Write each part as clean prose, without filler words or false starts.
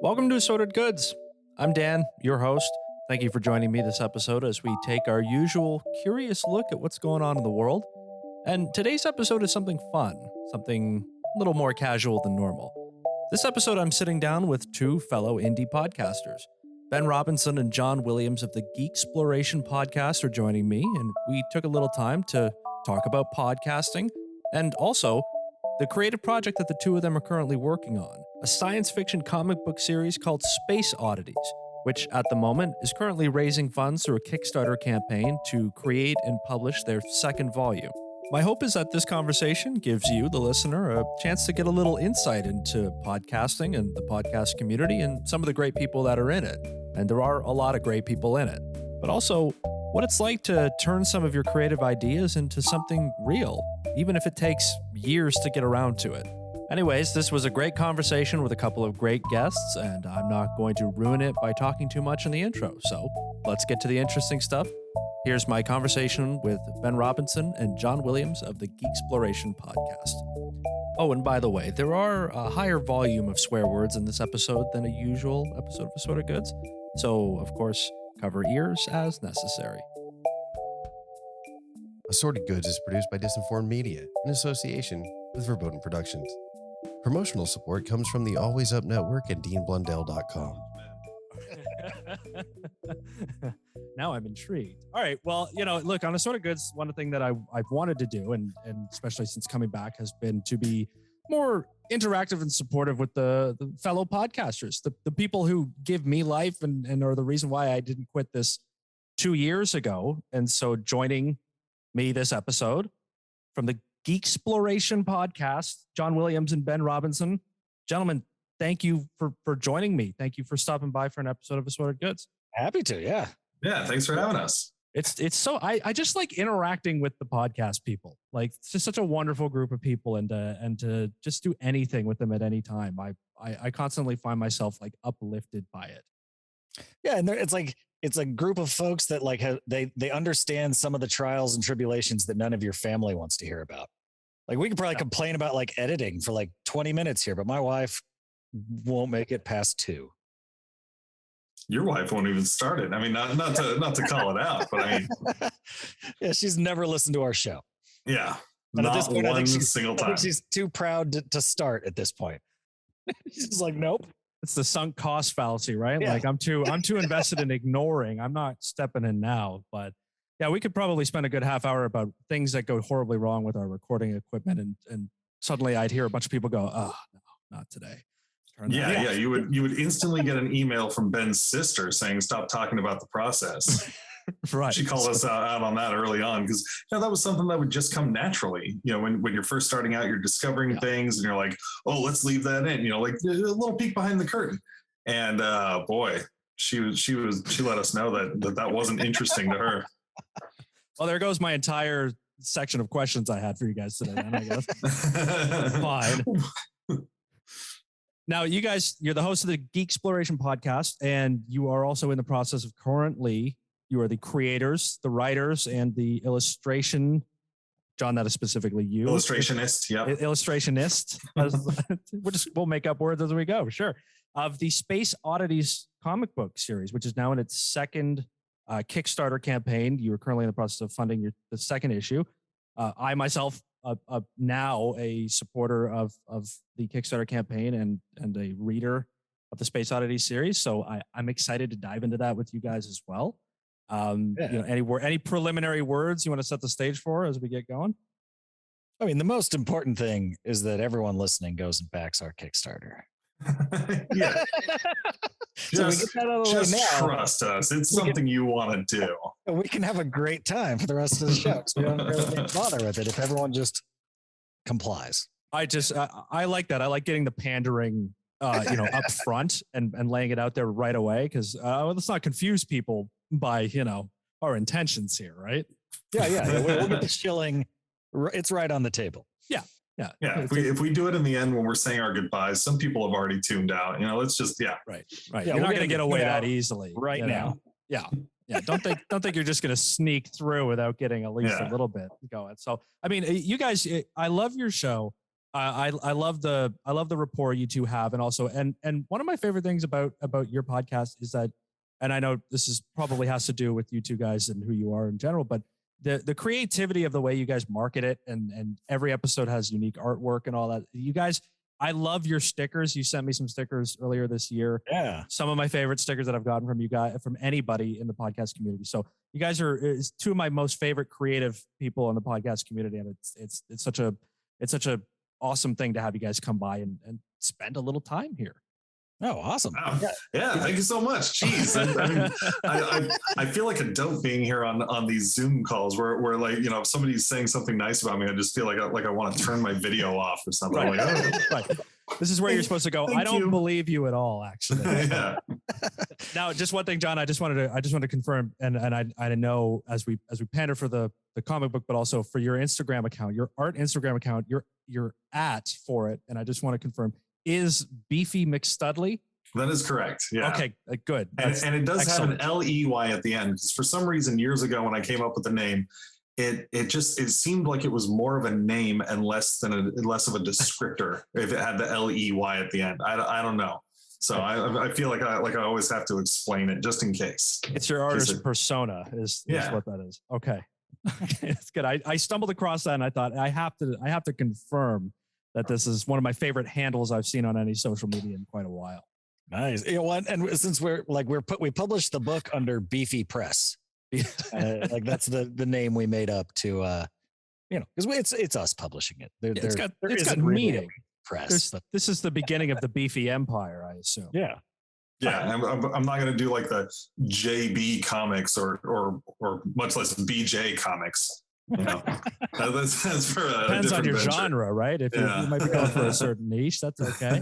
Welcome to Assorted Goods. I'm Dan, your host. Thank you for joining me this episode as we take our usual curious look at what's going on in the world. And today's episode is something fun, something a little more casual than normal. This episode, I'm sitting down with two fellow indie podcasters. Ben Robinson and John Williams of the Geeksploration Podcast are joining me, and we took a little time to talk about podcasting and also the creative project that the two of them are currently working on, a science fiction comic book series called Space Oddities, which at the moment is currently raising funds through a Kickstarter campaign to create and publish their second volume. My hope is that this conversation gives you, the listener, a chance to get a little insight into podcasting and the podcast community and some of the great people that are in it. And there are a lot of great people in it. But also, what it's like to turn some of your creative ideas into something real, even if it takes years to get around to it. Anyways, this was a great conversation with a couple of great guests, and I'm not going to ruin it by talking too much in the intro. So let's get to the interesting stuff. Here's my conversation with Ben Robinson and John Williams of the Geeksploration Podcast. Oh, and by the way, there are a higher volume of swear words in this episode than a usual episode of Assorted Goods. So, of course, cover ears as necessary. Assorted Goods is produced by Disinformed Media in association with Verboten Productions. Promotional support comes from the Always Up Network and DeanBlundell.com. Now I'm intrigued. All right. Well, look, on Assorted Goods, one thing that I've wanted to do, and especially since coming back, has been to be more interactive and supportive with the fellow podcasters, the people who give me life and are the reason why I didn't quit this 2 years ago. And so joining me this episode from the Geeksploration Podcast, John Williams and Ben Robinson. Gentlemen, thank you for joining me. Thank you for stopping by for an episode of Assorted Goods. Happy to, yeah. Yeah, thanks for having us. It's so I just like interacting with the podcast people. Like, it's just such a wonderful group of people, and to just do anything with them at any time. I constantly find myself like uplifted by it. Yeah, and it's a group of folks that like they understand some of the trials and tribulations that none of your family wants to hear about. Like, we could probably complain about like editing for like 20 minutes here, but my wife won't make it past 2. Your wife won't even start it. I mean, not to call it out, but I mean, yeah, she's never listened to our show. Yeah, and not at this point, one single time. I think she's too proud to start at this point. She's like, nope. It's the sunk cost fallacy, right? Yeah. Like, I'm too invested in ignoring. I'm not stepping in now, but yeah, we could probably spend a good half hour about things that go horribly wrong with our recording equipment, and suddenly I'd hear a bunch of people go, "Oh, no, not today." Yeah. You would instantly get an email from Ben's sister saying, "Stop talking about the process." Right. She called us out on that early on because that was something that would just come naturally. When you're first starting out, you're discovering things, and you're like, "Oh, let's leave that in." Like a little peek behind the curtain. And boy, she let us know that wasn't interesting to her. Well, there goes my entire section of questions I had for you guys today, then, I guess. Fine. Now, you guys, you're the host of the Geeksploration Podcast, and you are also in the process of you are the creators, the writers, and the illustration. John, that is specifically you. Illustrationist, yeah. Illustrationist. We'll make up words as we go, sure. Of the Space Oddities comic book series, which is now in its second Kickstarter campaign. You are currently in the process of funding the second issue. I myself, now a supporter of the Kickstarter campaign and a reader of the Space Oddities series. So I'm excited to dive into that with you guys as well. Any preliminary words you want to set the stage for as we get going? I mean, the most important thing is that everyone listening goes and backs our Kickstarter. Yeah. So we get that out of the way now. Trust us. It's something you want to do. We can have a great time for the rest of the show. So we don't really bother with it if everyone just complies. I like that. I like getting the pandering, up front and laying it out there right away, because let's not confuse people by, our intentions here, right? Yeah. We'll get the shilling. It's right on the table. Yeah. If we do it in the end when we're saying our goodbyes, some people have already tuned out. Let's just right. Yeah, you're not going to get away that easily now. Yeah. Don't think you're just going to sneak through without getting at least a little bit going. So, I mean, you guys, I love your show. I love the rapport you two have, and also and one of my favorite things about your podcast is that, and I know this is probably has to do with you two guys and who you are in general, but the creativity of the way you guys market it, and every episode has unique artwork and all that. You guys, I love your stickers. You sent me some stickers earlier this year. Yeah. Some of my favorite stickers that I've gotten from you guys, from anybody in the podcast community. So you guys are two of my most favorite creative people in the podcast community. And it's such a awesome thing to have you guys come by and spend a little time here. Oh, awesome. Wow. Yeah, thank you so much. Jeez. I mean, I feel like a dope being here on these Zoom calls where like, you know, if somebody's saying something nice about me, I just feel like I want to turn my video off or something. Right. Like, oh. Right. This is where you're supposed to go. I don't believe you at all, actually. Yeah. Now, just one thing, John, I just wanted to confirm, and I know as we pander for the comic book, but also for your Instagram account, your art Instagram account, your at for it, and I just want to confirm, is Beefy McStudley? That is correct. Yeah. Okay, good. And it does excellent. have an LEY at the end, because for some reason years ago when I came up with the name, it seemed like it was more of a name and less of a descriptor if it had the LEY at the end. I don't know. So I feel like I always have to explain it just in case. It's your artist persona is what that is. Okay. It's good. I stumbled across that and I thought I have to confirm that this is one of my favorite handles I've seen on any social media in quite a while. Nice. You know what? And since we published the book under Beefy Press, like that's the name we made up to, because it's us publishing it. It's got meaning. Press. This is the beginning of the Beefy empire, I assume. Yeah. Yeah, I'm not going to do like the JB comics or much less BJ comics. You know, that's for depends on your venture. Genre, right? If you might be going for a certain niche, that's okay.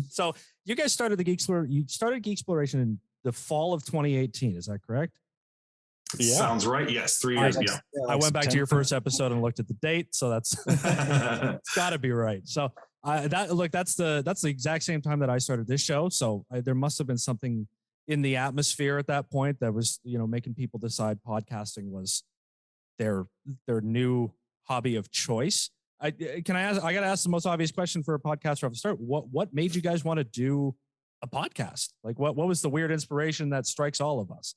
So you guys started Geeksploration in the fall of 2018. Is that correct? Yeah. Sounds right. Yes, 3 years ago. I went back to your first episode and looked at the date, so that's it's got to be right. So that's the exact same time that I started this show. So there must have been something in the atmosphere at that point that was, making people decide podcasting was their new hobby of choice. I got to ask the most obvious question for a podcaster off the start. What made you guys want to do a podcast? Like what was the weird inspiration that strikes all of us?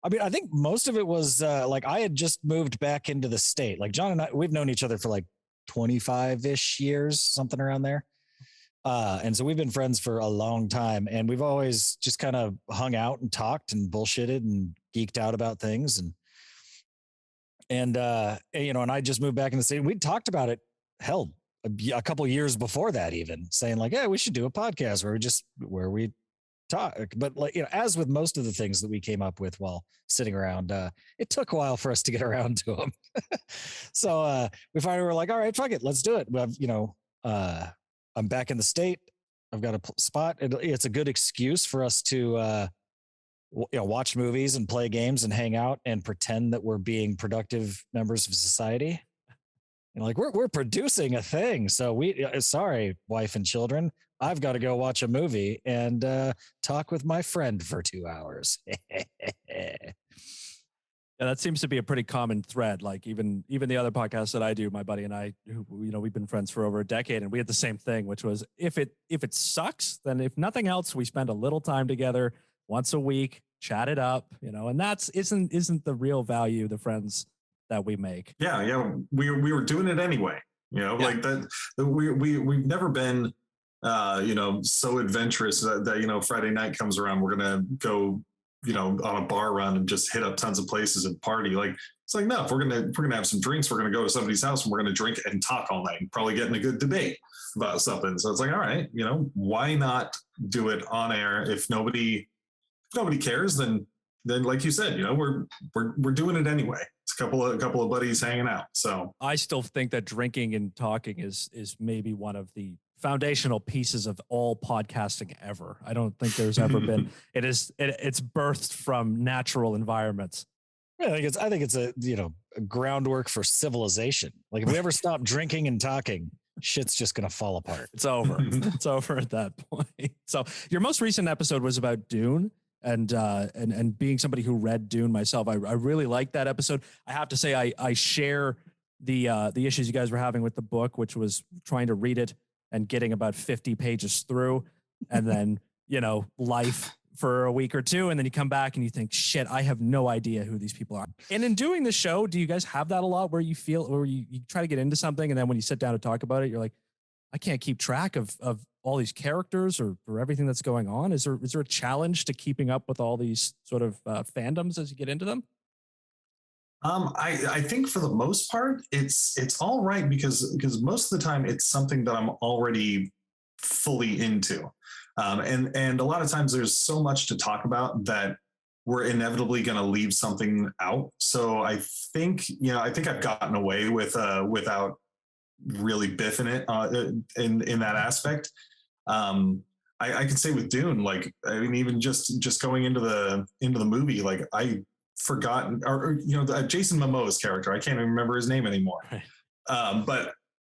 I mean, I think most of it was like I had just moved back into the state. Like John and I, we've known each other for like 25-ish years, something around there. And so we've been friends for a long time, and we've always just kind of hung out and talked and bullshitted and geeked out about things. And I just moved back in the state. We talked about it, hell, a couple years before that, even saying like, yeah, we should do a podcast where we talk. But like, as with most of the things that we came up with while sitting around, it took a while for us to get around to them. So we finally were like, all right, fuck it, let's do it. We have, I'm back in the state. I've got a spot. It's a good excuse for us to, watch movies and play games and hang out and pretend that we're being productive members of society. Like we're producing a thing. So sorry, wife and children, I've got to go watch a movie and talk with my friend for 2 hours. Yeah, that seems to be a pretty common thread. Like even the other podcasts that I do, my buddy and I, who we've been friends for over a decade, and we had the same thing, which was if it sucks, then if nothing else, we spend a little time together once a week, chat it up, and that's isn't the real value, the friends that we make. Yeah, we were doing it anyway. Like that. We've never been so adventurous that Friday night comes around, we're gonna go on a bar run and just hit up tons of places and party. Like it's like, no, if we're gonna have some drinks, we're gonna go to somebody's house and we're gonna drink and talk all night and probably get in a good debate about something. So it's like, all right, why not do it on air? If nobody cares, then like you said, we're doing it anyway. It's a couple of buddies hanging out. So I still think that drinking and talking is maybe one of the foundational pieces of all podcasting ever. I don't think there's ever been. It's birthed from natural environments. Yeah, I think it's a groundwork for civilization. Like if we ever stop drinking and talking, shit's just gonna fall apart. It's over. It's over at that point. So your most recent episode was about Dune. And being somebody who read Dune myself, I really liked that episode. I have to say I share the issues you guys were having with the book, which was trying to read it and getting about 50 pages through, and then, life for a week or two, and then you come back and you think, shit, I have no idea who these people are. And in doing the show, do you guys have that a lot where you feel, or you try to get into something, and then when you sit down to talk about it, you're like, I can't keep track of all these characters or everything that's going on? Is there a challenge to keeping up with all these sort of fandoms as you get into them? I think for the most part, it's all right because most of the time it's something that I'm already fully into. And a lot of times there's so much to talk about that we're inevitably going to leave something out. So I think I've gotten away with without really biffing it in that aspect. I could say with Dune, like, I mean, even just going into the movie, like I forgotten, or Jason Momoa's character, I can't even remember his name anymore. Right. But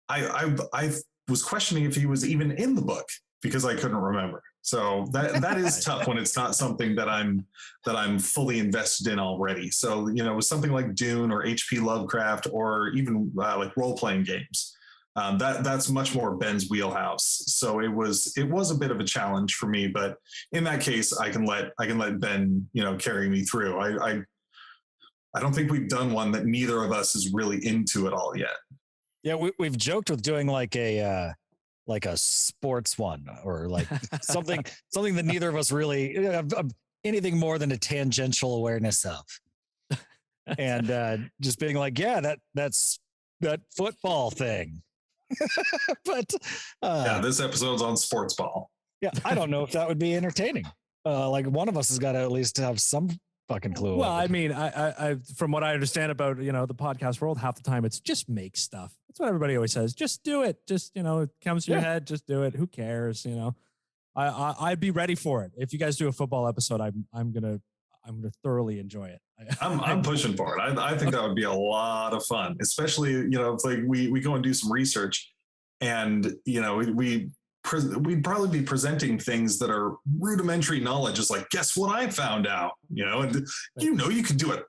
I was questioning if he was even in the book because I couldn't remember. So that is tough when it's not something that I'm fully invested in already. So with something like Dune or H.P. Lovecraft or even like role playing games, that's much more Ben's wheelhouse. So it was a bit of a challenge for me, but in that case, I can let Ben carry me through. I don't think we've done one that neither of us is really into at all yet. Yeah, we've joked with doing like a sports one, or like something that neither of us really anything more than a tangential awareness of, and just being like, yeah, that's that football thing. But yeah, this episode's on sports ball. Yeah, I don't know if that would be entertaining. Like one of us has got to at least have some fucking clue. Well, I mean, I from what I understand about the podcast world, half the time it's just make stuff. That's what everybody always says. Just do it. Just it comes to your head. Just do it. Who cares? I'd be ready for it. If you guys do a football episode, I'm gonna thoroughly enjoy it. I'm pushing for it. I think that would be a lot of fun, especially it's like we go and do some research, and we'd probably be presenting things that are rudimentary knowledge. It's like, guess what I found out, and you could do a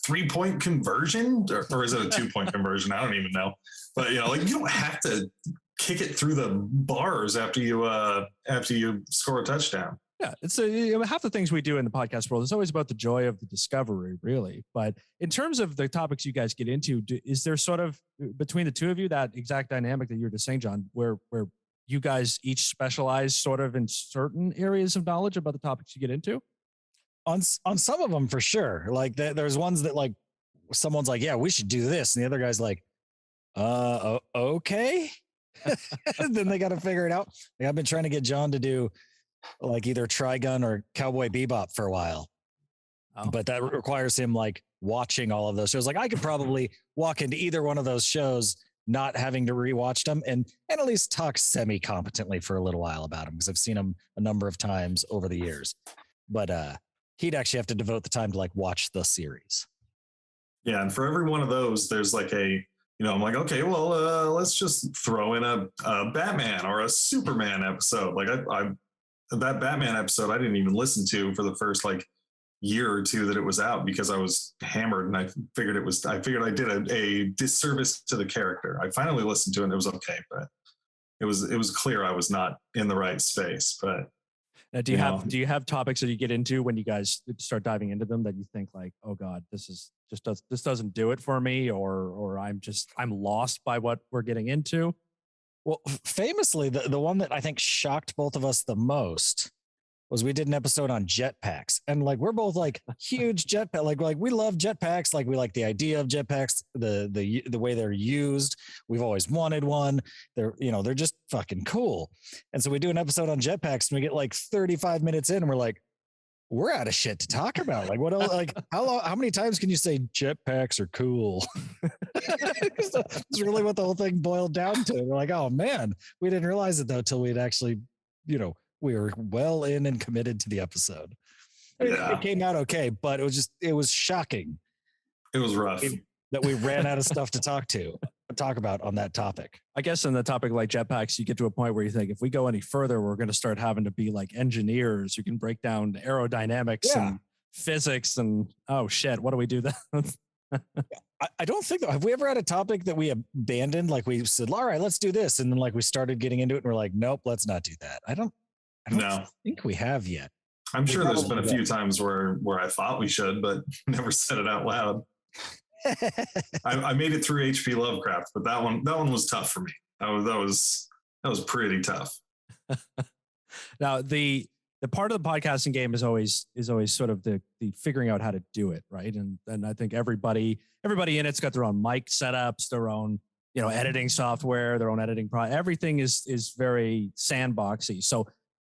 3-point conversion, or is it a 2-point conversion? I don't even know. But you don't have to kick it through the bars after you score a touchdown. Yeah, it's half the things we do in the podcast world is always about the joy of the discovery, really. But in terms of the topics you guys get into, is there sort of between the two of you that exact dynamic that you were just saying, John, where you guys each specialize sort of in certain areas of knowledge about the topics you get into? On some of them, for sure. Like there's ones that like someone's like, yeah, we should do this, and the other guy's like, okay. And then they got to figure it out. Like, I've been trying to get John to do like either Trigun or Cowboy Bebop for a while. But that requires him like watching all of those shows. Like I could probably walk into either one of those shows not having to rewatch them and at least talk semi-competently for a little while about them, because I've seen them a number of times over the years. But he'd actually have to devote the time to like watch the series. Yeah, and for every one of those, there's like I'm like, okay, well, let's just throw in a Batman or a Superman episode. Like that Batman episode, I didn't even listen to for the first like year or two that it was out because I was hammered, and I figured I did a disservice to the character. I finally listened to it and it was okay, but it was clear I was not in the right space. But do you have topics that you get into when you guys start diving into them that you think like, oh God, this doesn't do it for me, or I'm lost by what we're getting into? Well, famously, the one that I think shocked both of us the most was we did an episode on jetpacks, and like we're both like huge jetpack, like we love jetpacks, like we like the idea of jetpacks, the way they're used. We've always wanted one. They're just fucking cool. And so we do an episode on jetpacks, and we get like 35 minutes in, and we're like, we're out of shit to talk about. Like what else? Like how many times can you say jetpacks are cool? It's really what the whole thing boiled down to. We're like, oh man, we didn't realize it though till we'd actually, we were well in and committed to the episode. I mean, it came out okay, but it was shocking. It was rough that we ran out of stuff to talk about on that topic. I guess in the topic like jetpacks, you get to a point where you think if we go any further, we're going to start having to be like engineers who can break down aerodynamics and physics and oh shit, what do we do then? I don't think, have we ever had a topic that we abandoned? Like we said, all right, let's do this. And then like we started getting into it and we're like, nope, let's not do that. I don't think we have yet. I'm sure there's been a few times where I thought we should, but never said it out loud. I made it through HP Lovecraft, but that one was tough for me. That was pretty tough. Now the part of the podcasting game is always sort of the figuring out how to do it, right? And I think everybody in it's got their own mic setups, their own editing software, their own editing everything is very sandboxy. So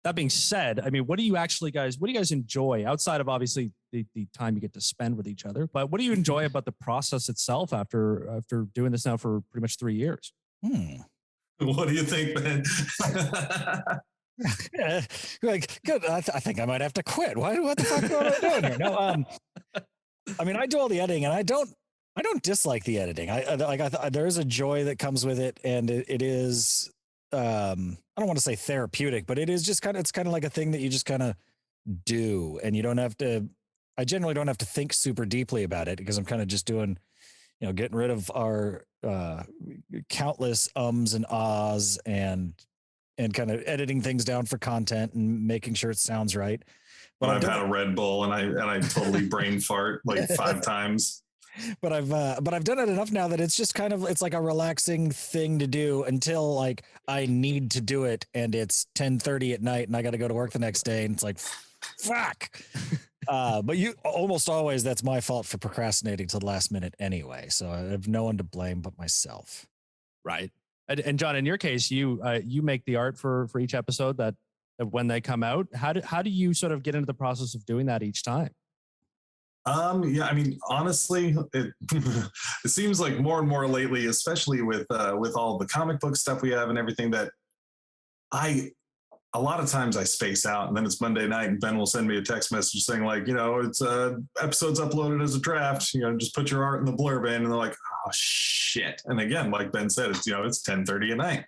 that being said, I mean, what do you guys enjoy outside of obviously the time you get to spend with each other? But what do you enjoy about the process itself after doing this now for pretty much 3 years? What do you think, Ben? Like, good. I think I might have to quit. What the fuck am I doing here? No, I mean, I do all the editing, and I don't dislike the editing. There is a joy that comes with it, and it is. I don't want to say therapeutic, but it is just it's kind of like a thing that you just kind of do, and you don't have to. I generally don't have to think super deeply about it because I'm kind of just doing, getting rid of our countless ums and ahs and kind of editing things down for content and making sure it sounds right. But I've had a Red Bull and I totally brain fart like 5 times. But I've done it enough now that it's just it's like a relaxing thing to do until like I need to do it and it's 10:30 at night and I got to go to work the next day and it's like, fuck. But almost always that's my fault for procrastinating to the last minute anyway. So I have no one to blame but myself. Right. And John, in your case, you make the art for each episode that when they come out. How do you sort of get into the process of doing that each time? Yeah, I mean, honestly, it seems like more and more lately, especially with all the comic book stuff we have and everything, that a lot of times I space out, and then it's Monday night and Ben will send me a text message saying like, it's episode's uploaded as a draft, just put your art in the blurb in, and they're like, oh shit. And again, like Ben said, it's 10:30 at night.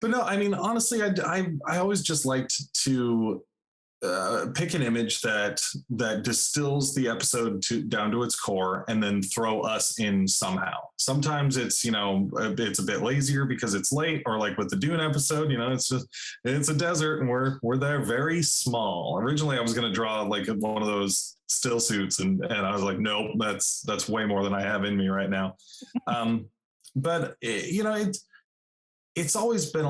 But no, I mean, honestly, I always just liked to pick an image that distills the episode down to its core and then throw us in somehow. Sometimes it's it's a bit lazier because it's late, or like with the Dune episode, it's a desert and we're there very small. Originally I was going to draw like one of those still suits and I was like, nope, that's way more than I have in me right now. But it's always been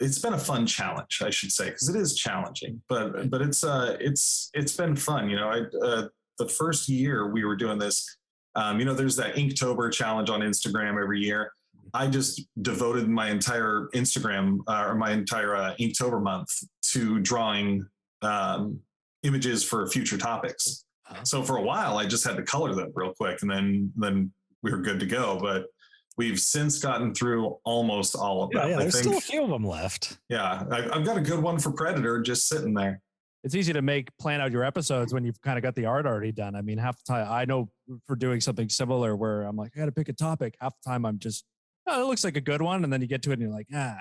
it's been a fun challenge, I should say, because it is challenging, but it's been fun. The first year we were doing this, there's that Inktober challenge on Instagram every year. I just devoted my entire Instagram or my entire Inktober month to drawing images for future topics. So for a while, I just had to color them real quick, and then we were good to go. But we've since gotten through almost all of them. Yeah, there's still a few of them left. Yeah, I've got a good one for Predator just sitting there. It's easy to plan out your episodes when you've kind of got the art already done. I mean, half the time I know for doing something similar where I'm like, I got to pick a topic. Half the time I'm just, it looks like a good one. And then you get to it and you're like, I don't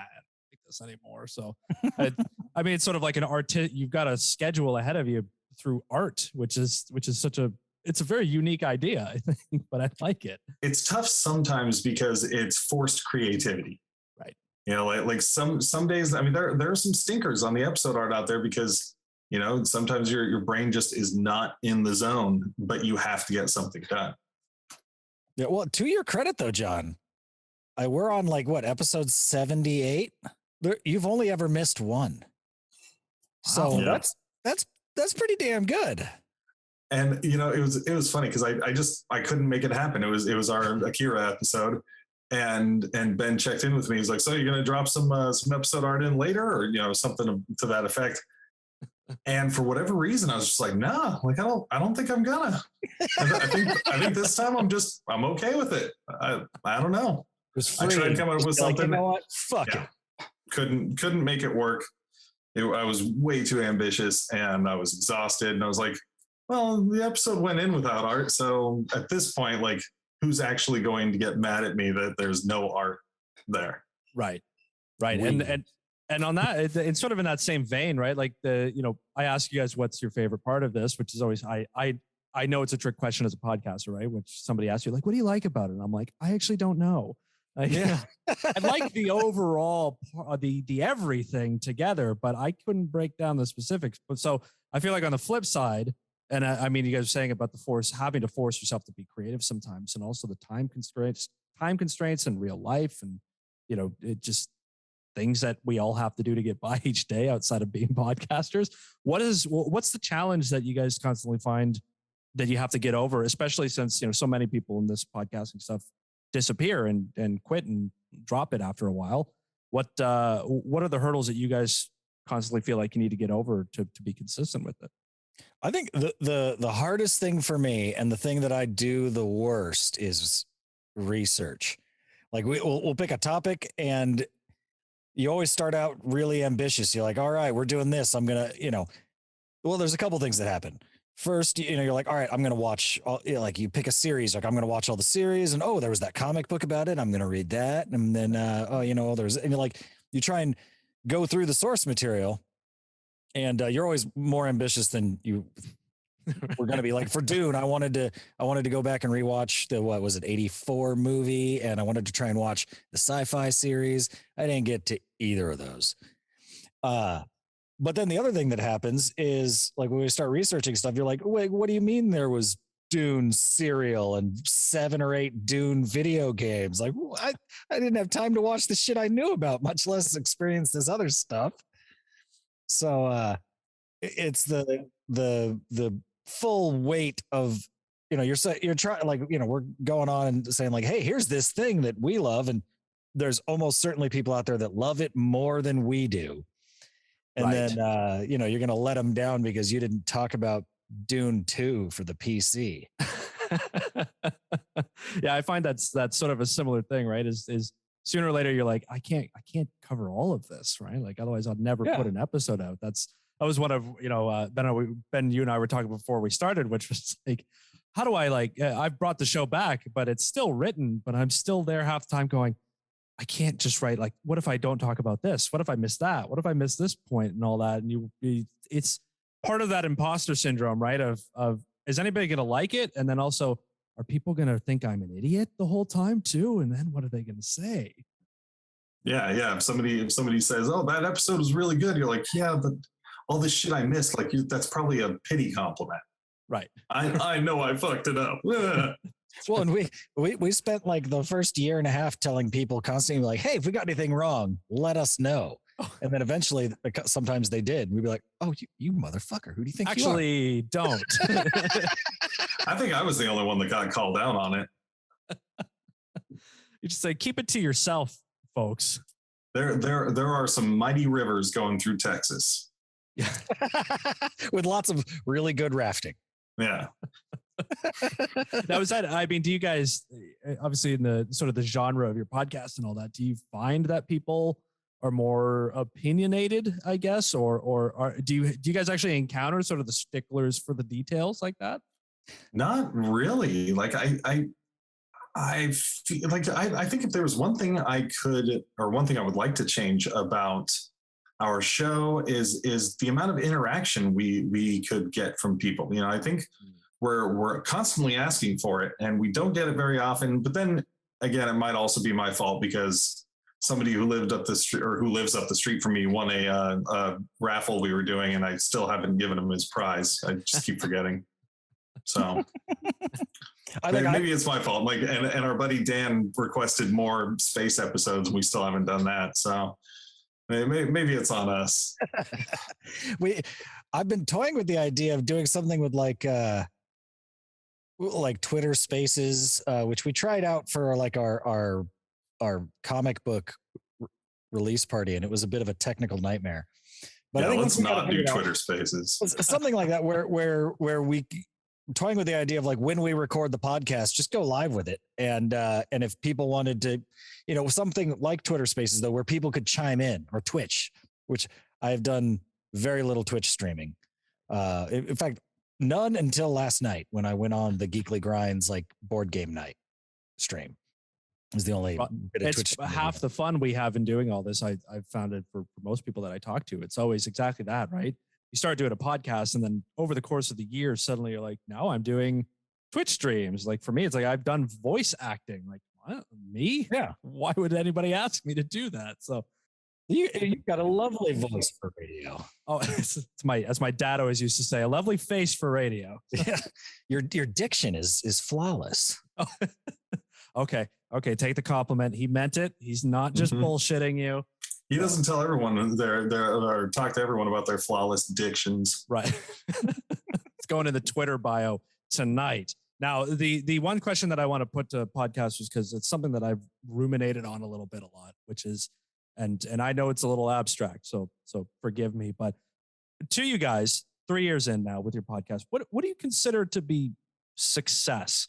pick this anymore. So, I mean, it's sort of like an art. You've got a schedule ahead of you through art, which is it's a very unique idea, I think, but I like it. It's tough sometimes because it's forced creativity. Right. Like some days, I mean, there are some stinkers on the episode art out there because, sometimes your brain just is not in the zone, but you have to get something done. Yeah. Well, to your credit though, John, we're on episode 78. You've only ever missed one. So yeah. That's pretty damn good. And it was funny because I couldn't make it happen. It was our Akira episode, and Ben checked in with me. He's like, "So you're gonna drop some episode art in later, or something to that effect?" And for whatever reason, I was just like, "Nah, I don't think I'm gonna." I think this time I'm okay with it. I don't know. I tried to come up with something. You know what? Fuck it. Couldn't make it work. I was way too ambitious and I was exhausted, and I was like, well, the episode went in without art. So at this point, who's actually going to get mad at me that there's no art there? Right. And on that, it's sort of in that same vein, right? Like I ask you guys, what's your favorite part of this, which is always, I I know it's a trick question as a podcaster, right? Which somebody asks you, like, what do you like about it? And I'm like, I actually don't know. Yeah. I like the overall, the everything together, but I couldn't break down the specifics. But so I feel like on the flip side, and I mean, you guys are saying about having to force yourself to be creative sometimes, and also the time constraints in real life, and it just things that we all have to do to get by each day outside of being podcasters. What's the challenge that you guys constantly find that you have to get over, especially since so many people in this podcasting stuff disappear and quit and drop it after a while? What are the hurdles that you guys constantly feel like you need to get over to be consistent with it? I think the hardest thing for me, and the thing that I do the worst, is research. Like we'll pick a topic, and you always start out really ambitious. You're like, all right, we're doing this. I'm gonna, well, there's a couple things that happen. First, you're like, all right, I'm gonna watch like you pick a series, like I'm gonna watch all the series, and there was that comic book about it, I'm gonna read that, and then you try and go through the source material, and you're always more ambitious than you were going to be. Like for Dune, I wanted to go back and rewatch the, what was it, 84 movie, and I wanted to try and watch the sci-fi series. I didn't get to either of those. But then the other thing that happens is, like, when we start researching stuff, you're like, wait, what do you mean there was Dune cereal and 7 or 8 Dune video games? Like, I didn't have time to watch the shit I knew about, much less experience this other stuff. So it's the full weight of, you're trying, like, we're going on and saying, like, hey, here's this thing that we love, and there's almost certainly people out there that love it more than we do. And Right. then, you're going to let them down because you didn't talk about Dune 2 for the PC. Yeah, I find that's sort of a similar thing, right? Is sooner or later you're like, I can't cover all of this, right? Like otherwise I'd never put an episode out. That was one of, Ben, you and I were talking before we started, which was like, how do I I've brought the show back, but it's still written, but I'm still there half the time going, I can't just write, like, what if I don't talk about this? What if I miss that? What if I miss this point and all that? And it's part of that imposter syndrome, right? Of is anybody going to like it? And then also, are people going to think I'm an idiot the whole time too? And then what are they going to say? Yeah. If somebody says, "Oh, that episode was really good," you're like, "Yeah, but all this shit I missed, like, that's probably a pity compliment." Right. I know I fucked it up. Well, and we spent like the first year and a half telling people constantly, like, hey, if we got anything wrong, let us know. And then eventually, sometimes they did. We'd be like, oh, you motherfucker, who do you think actually you don't? I think I was the only one that got called out on it. You just say, keep it to yourself, folks. There are some mighty rivers going through Texas. Yeah. With lots of really good rafting. Yeah. Now, I mean, do you guys, obviously in the sort of the genre of your podcast and all that, do you find that people are more opinionated, I guess, or do you guys actually encounter sort of the sticklers for the details like that? Not really. Like I feel like I think if there was one thing one thing I would like to change about our show is the amount of interaction we could get from people. I think we're constantly asking for it, and we don't get it very often. But then again, it might also be my fault because somebody who lived up the street or who lives up the street from me won a raffle we were doing, and I still haven't given him his prize. I just keep forgetting. So maybe it's my fault. Like, and our buddy Dan requested more space episodes, and we still haven't done that. So maybe it's on us. I've been toying with the idea of doing something with like Twitter Spaces, which we tried out for like our comic book release party, and it was a bit of a technical nightmare. But yeah, I think let's not do Twitter Spaces. Something like that, where we toying with the idea of like when we record the podcast, just go live with it, and if people wanted to, something like Twitter Spaces though, where people could chime in, or Twitch, which I have done very little Twitch streaming. In fact, none until last night when I went on the Geekly Grinds like board game night stream. It was the only bit of Twitch. Half the fun we have in doing all this. I've found it for most people that I talk to. It's always exactly that, right? you start doing a podcast, and then over the course of the year, suddenly you're like, now I'm doing Twitch streams. Like for me, it's like I've done voice acting. Like, what? Me? Yeah. Why would anybody ask me to do that? So You've got a lovely voice for radio. oh, it's my, as my dad always used to say, a lovely face for radio. Yeah. Your diction is flawless. Oh. Okay. Take the compliment. He meant it. He's not just bullshitting you. He doesn't tell everyone or talk to everyone about their flawless dictions. Right. It's going in the Twitter bio tonight. Now, the one question that I want to put to podcasters, because it's something that I've ruminated on a little bit a lot, which is, and I know it's a little abstract, so forgive me, but to you guys, 3 years in now with your podcast, what do you consider to be success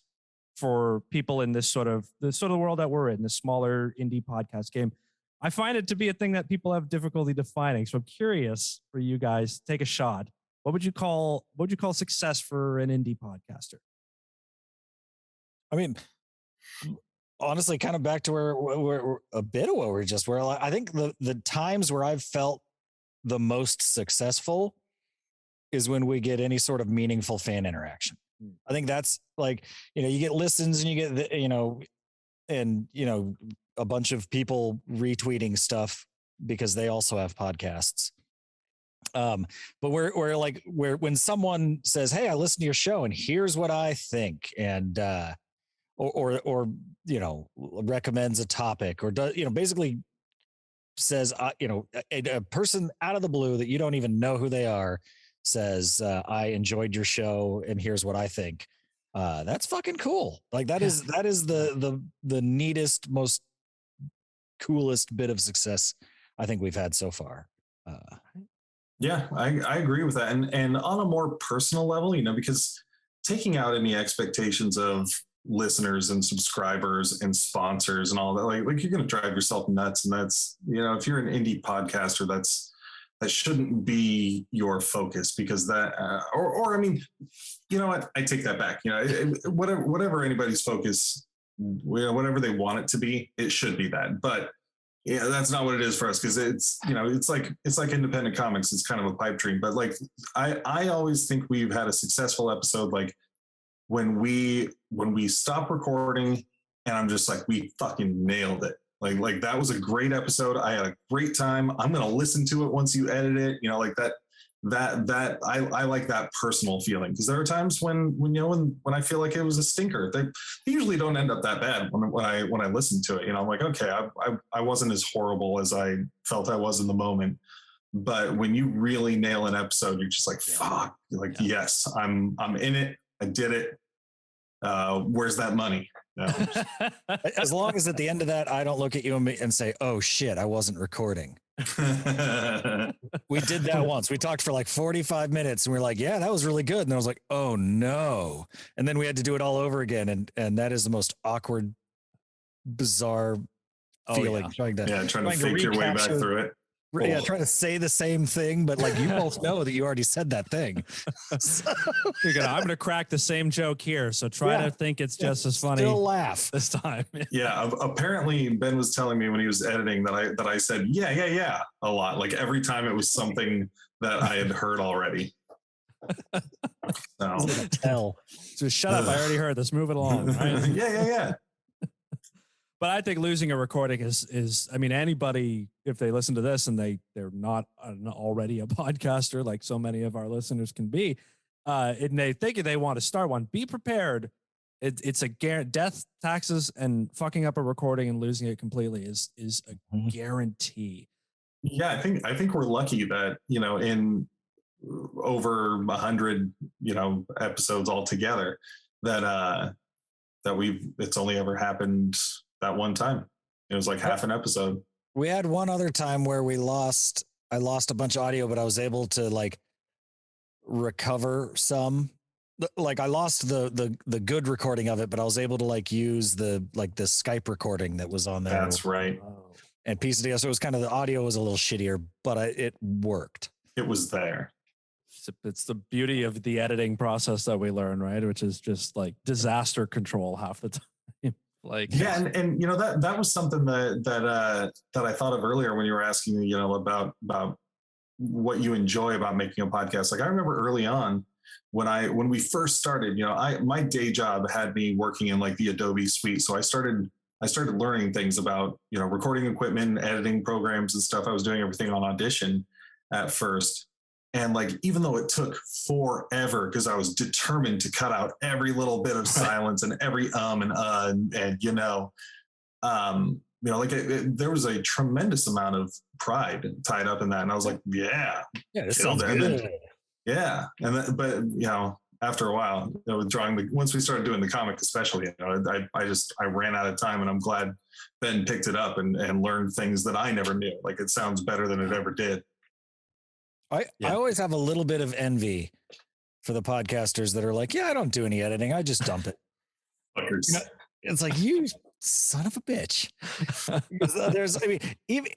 for people in this sort of world that we're in, the smaller indie podcast game? I find it to be a thing that people have difficulty defining. So I'm curious for you guys, take a shot. What would you call success for an indie podcaster? I mean, honestly, kind of back to where a bit of what we're just where I think the times where I've felt the most successful is when we get any sort of meaningful fan interaction. I think that's like, you get listens and you get a bunch of people retweeting stuff because they also have podcasts. But when someone says, "Hey, I listened to your show and here's what I think," and or recommends a topic, or does basically says a person out of the blue that you don't even know who they are says, "I enjoyed your show and here's what I think." That's fucking cool. Like that is the neatest, most coolest bit of success I think we've had so far. Yeah, I agree with that. And on a more personal level, because taking out any expectations of listeners and subscribers and sponsors and all that, like you're going to drive yourself nuts. And that's, if you're an indie podcaster, that shouldn't be your focus, because that, or I mean, you know what? I take that back. Whatever anybody's focus, whatever they want it to be, it should be that. But yeah, that's not what it is for us, because it's like independent comics. It's kind of a pipe dream. But like I always think we've had a successful episode, like when we stop recording and I'm just like, we fucking nailed it. Like that was a great episode. I had a great time. I'm gonna listen to it once you edit it. Like that. I like that personal feeling, because there are times when I feel like it was a stinker. They usually don't end up that bad when I listen to it. I'm like, okay, I wasn't as horrible as I felt I was in the moment. But when you really nail an episode, you're just like, fuck. You're like, yes, I'm in it. I did it. Where's that money? No. As long as at the end of that, I don't look at you and say, "Oh shit, I wasn't recording." We did that once. We talked for like 45 minutes and we're like, "Yeah, that was really good." And I was like, "Oh no." And then we had to do it all over again. And that is the most awkward, bizarre feeling. Trying to fake your way back through it. Yeah, trying to say the same thing, but like you both know that you already said that thing. So, I'm going to crack the same joke here, so try to think it's just as funny. Still laugh this time. Yeah, apparently Ben was telling me when he was editing that I said yeah a lot. Like every time it was something that I had heard already. So shut up! I already heard this. Move it along. Right? Yeah. But I think losing a recording is I mean, anybody, if they listen to this and they're not already a podcaster like so many of our listeners can be, and they think they want to start one, be prepared. It's a death, taxes, and fucking up a recording and losing it completely is a guarantee. Yeah, I think we're lucky that, in over 100, episodes altogether, that it's only ever happened that one time. It was like half an episode. We had one other time where I lost a bunch of audio, but I was able to like recover some. Like I lost the good recording of it, but I was able to like use the Skype recording that was on there. That's right. And piece of deal. So it was kind of, the audio was a little shittier, but it worked. It was there. It's the beauty of the editing process that we learn, right? Which is just like disaster control half the time. Like, yeah, and that was something that I thought of earlier when you were asking, about what you enjoy about making a podcast. Like I remember early on when we first started, my day job had me working in like the Adobe suite. So I started learning things about, recording equipment, editing programs and stuff. I was doing everything on Audition at first. And like, even though it took forever, because I was determined to cut out every little bit of silence and every there was a tremendous amount of pride tied up in that. And I was like, this sounds good. Yeah. But after a while, once we started doing the comic, especially, I ran out of time, and I'm glad Ben picked it up and learned things that I never knew. Like, it sounds better than it ever did. I always have a little bit of envy for the podcasters that are like, I don't do any editing. I just dump it. Fuckers. It's like, you son of a bitch.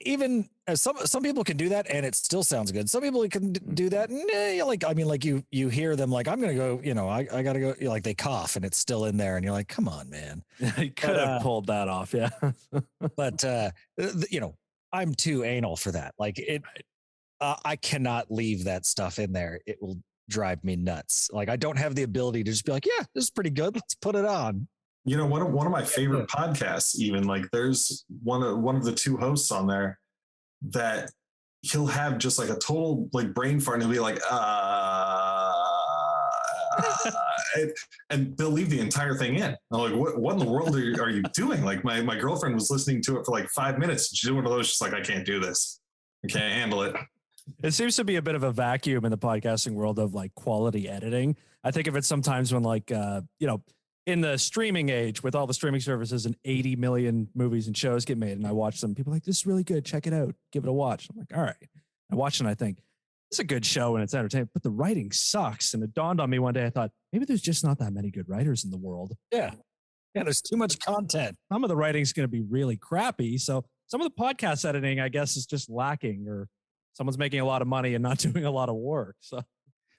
Even some people can do that and it still sounds good. Some people can do that. And you hear them like, I'm going to go, I got to go, like they cough and it's still in there. And you're like, come on, man. You could have pulled that off. Yeah. But, I'm too anal for that. Like I cannot leave that stuff in there. It will drive me nuts. Like I don't have the ability to just be like, this is pretty good. Let's put it on. One of my favorite podcasts, even like there's one of the two hosts on there that he'll have just like a total like brain fart, and he'll be like, and they'll leave the entire thing in. I'm like, what in the world are you doing? Like my girlfriend was listening to it for like 5 minutes. She's one of those, just like, I can't do this. I can't handle it. It seems to be a bit of a vacuum in the podcasting world of like quality editing. I think of it sometimes when like, in the streaming age with all the streaming services and 80 million movies and shows get made. And I watch them, people are like, this is really good. Check it out. Give it a watch. I'm like, all right. I watch it and I think it's a good show and it's entertaining, but the writing sucks. And it dawned on me one day, I thought maybe there's just not that many good writers in the world. Yeah. There's too much content. Some of the writing's going to be really crappy. So some of the podcast editing, I guess, is just lacking, or someone's making a lot of money and not doing a lot of work. So,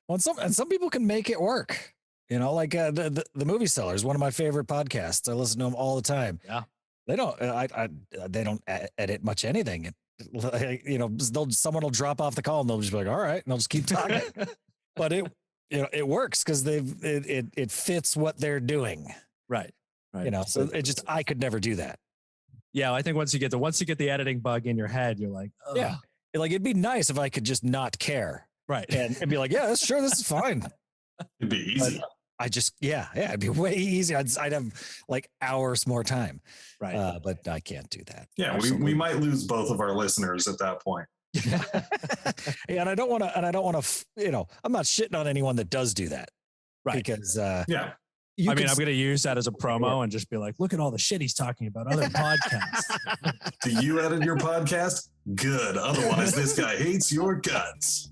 and some people can make it work. Like the Movie Sellers, one of my favorite podcasts. I listen to them all the time. Yeah, they don't. They don't edit much anything. Someone will drop off the call and they'll just be like, "All right," and they'll just keep talking. But it works because it fits what they're doing. Right. So I could never do that. Yeah, I think once you get the editing bug in your head, you're like, ugh. Yeah, like it'd be nice if I could just not care. Right. And be like, sure, this is fine. It'd be easy. But I just, it'd be way easier. I'd have like hours more time. Right. But I can't do that. Yeah. We might lose both of our listeners at that point. And I don't want to, I'm not shitting on anyone that does do that. Right. Because, I'm going to use that as a promo and just be like, look at all the shit he's talking about other podcasts. Do you edit your podcast? Good. Otherwise, this guy hates your guts.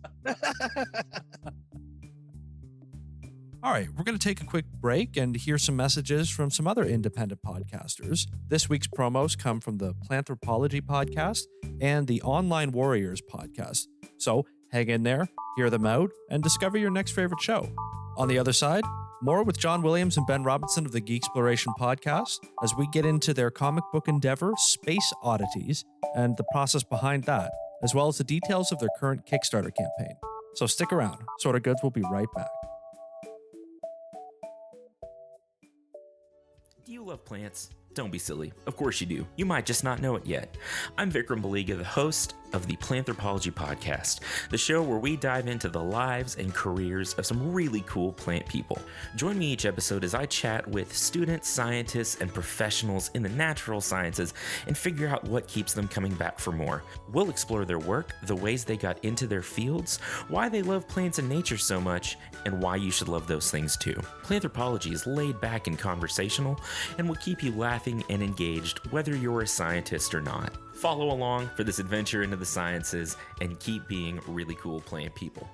All right, we're going to take a quick break and hear some messages from some other independent podcasters. This week's promos come from the Planthropology Podcast and the Online Warriors Podcast. So hang in there, hear them out, and discover your next favorite show. On the other side, more with John Williams and Ben Robinson of the Geeksploration Podcast as we get into their comic book endeavor, Space Oddities, and the process behind that, as well as the details of their current Kickstarter campaign. So stick around. Sorta Goods will be right back. Do you love plants? Don't be silly. Of course you do. You might just not know it yet. I'm Vikram Baliga, the host of the Planthropology Podcast, the show where we dive into the lives and careers of some really cool plant people. Join me each episode as I chat with students, scientists, and professionals in the natural sciences and figure out what keeps them coming back for more. We'll explore their work, the ways they got into their fields, why they love plants and nature so much, and why you should love those things too. Planthropology is laid back and conversational and will keep you laughing and engaged whether you're a scientist or not. Follow along for this adventure into the sciences and keep being really cool plant people.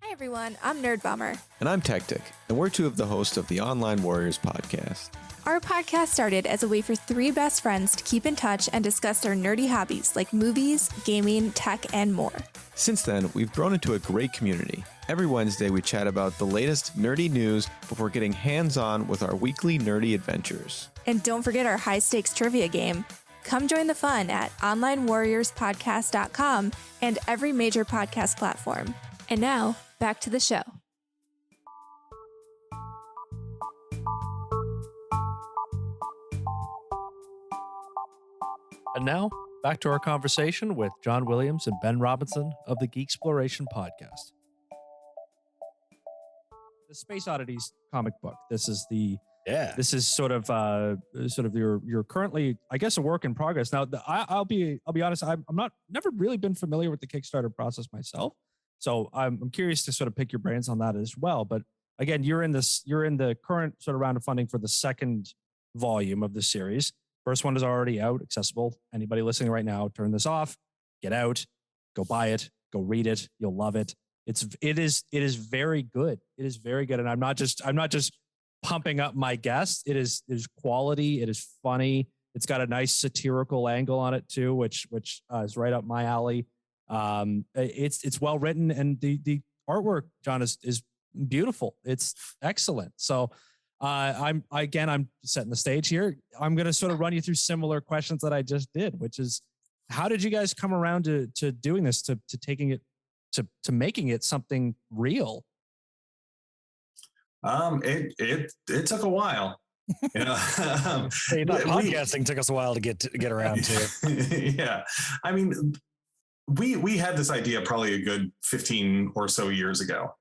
Hi everyone, I'm Nerd Bomber. And I'm Tactic, and we're two of the hosts of the Online Warriors Podcast. Our podcast started as a way for three best friends to keep in touch and discuss their nerdy hobbies like movies, gaming, tech, and more. Since then, we've grown into a great community. Every Wednesday, we chat about the latest nerdy news before getting hands-on with our weekly nerdy adventures. And don't forget our high-stakes trivia game. Come join the fun at onlinewarriorspodcast.com and every major podcast platform. And now, back to the show. And now, back to our conversation with John Williams and Ben Robinson of the Geeksploration Podcast. The Space Oddities comic book. This is sort of your currently, I guess, a work in progress. Now, I'll be honest, I'm never really been familiar with the Kickstarter process myself, so I'm curious to sort of pick your brains on that as well. But again, you're in the current sort of round of funding for the second volume of the series. First one is already out, accessible. Anybody listening right now, turn this off, get out, go buy it, go read it. You'll love it. It is very good. It is very good. And I'm not just pumping up my guest. It is quality. It is funny. It's got a nice satirical angle on it too, which is right up my alley. It's well written, and the artwork, John, is beautiful. It's excellent. So I'm setting the stage here. I'm going to sort of run you through similar questions that I just did, which is, how did you guys come around to doing this, to taking it, to making it something real? It took a while. Podcasting took us a while to get around to. Yeah. I mean, we had this idea probably a good 15 or so years ago.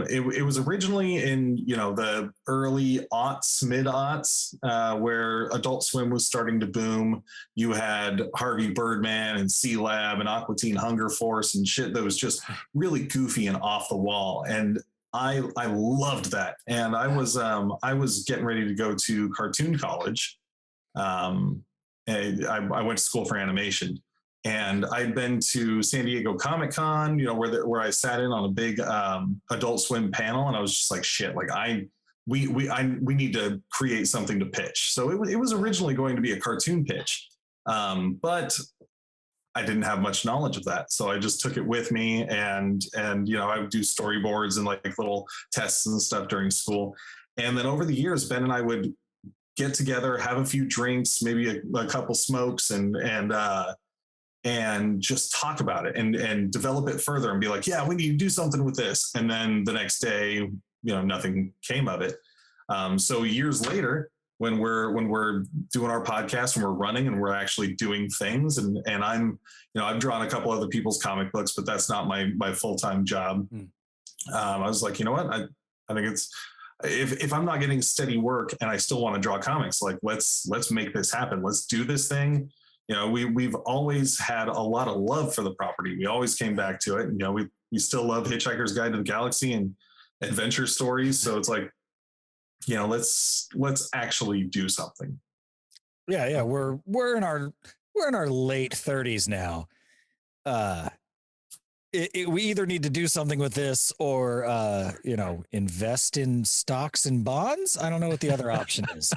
It was originally in, the early mid-aughts, where Adult Swim was starting to boom. You had Harvey Birdman and C-Lab and Aqua Teen Hunger Force and shit that was just really goofy and off the wall. And I loved that. And I was getting ready to go to cartoon college. And I went to school for animation. And I'd been to San Diego Comic-Con, where I sat in on a big Adult Swim panel, and I was just like, shit, like we need to create something to pitch. So it was originally going to be a cartoon pitch, but I didn't have much knowledge of that, so I just took it with me, and I would do storyboards and like little tests and stuff during school, and then over the years, Ben and I would get together, have a few drinks, maybe a couple smokes, and just talk about it and develop it further and be like, yeah, we need to do something with this. And then the next day, nothing came of it. So years later, when we're doing our podcast and we're running and we're actually doing things, and I've drawn a couple other people's comic books, but that's not my full-time job. I was like, you know what? I think it's, if I'm not getting steady work and I still want to draw comics, like let's make this happen. Let's do this thing. We've always had a lot of love for the property. We always came back to it. And, we still love Hitchhiker's Guide to the Galaxy and adventure stories. So it's like, let's actually do something. Yeah. We're in our late 30s now. We either need to do something with this or, invest in stocks and bonds. I don't know what the other option is.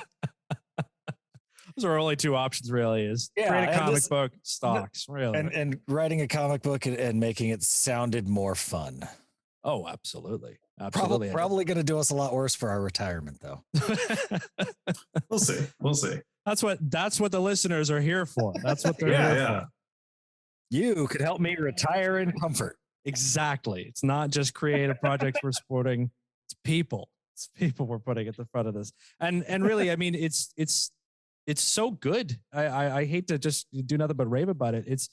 Those are only two options, really, is create a comic book, stocks, really. And writing a comic book and making it sounded more fun. Oh, absolutely. Probably going to do us a lot worse for our retirement, though. We'll see. That's what the listeners are here for. That's what they're here for. You could help me retire in comfort. Exactly. It's not just creative projects we're supporting. It's people. It's people we're putting at the front of this. And really, I mean, it's so good. I hate to just do nothing but rave about it. It's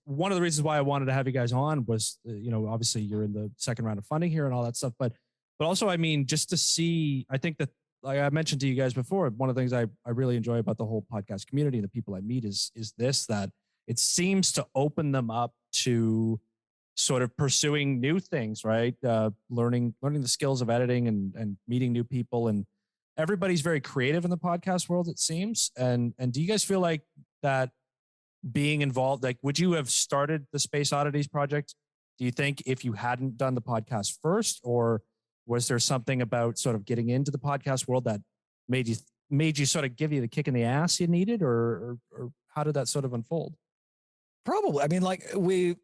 one of the reasons why I wanted to have you guys on was, obviously you're in the second round of funding here and all that stuff, but also, I mean, just to see, I think that, like I mentioned to you guys before, one of the things I really enjoy about the whole podcast community and the people I meet is that it seems to open them up to sort of pursuing new things, right? Learning the skills of editing and meeting new people, and everybody's very creative in the podcast world, it seems. And do you guys feel like that being involved, like, would you have started the Space Oddities project, do you think, if you hadn't done the podcast first, or was there something about sort of getting into the podcast world that made you sort of give you the kick in the ass you needed, or how did that sort of unfold? Probably. I mean, like we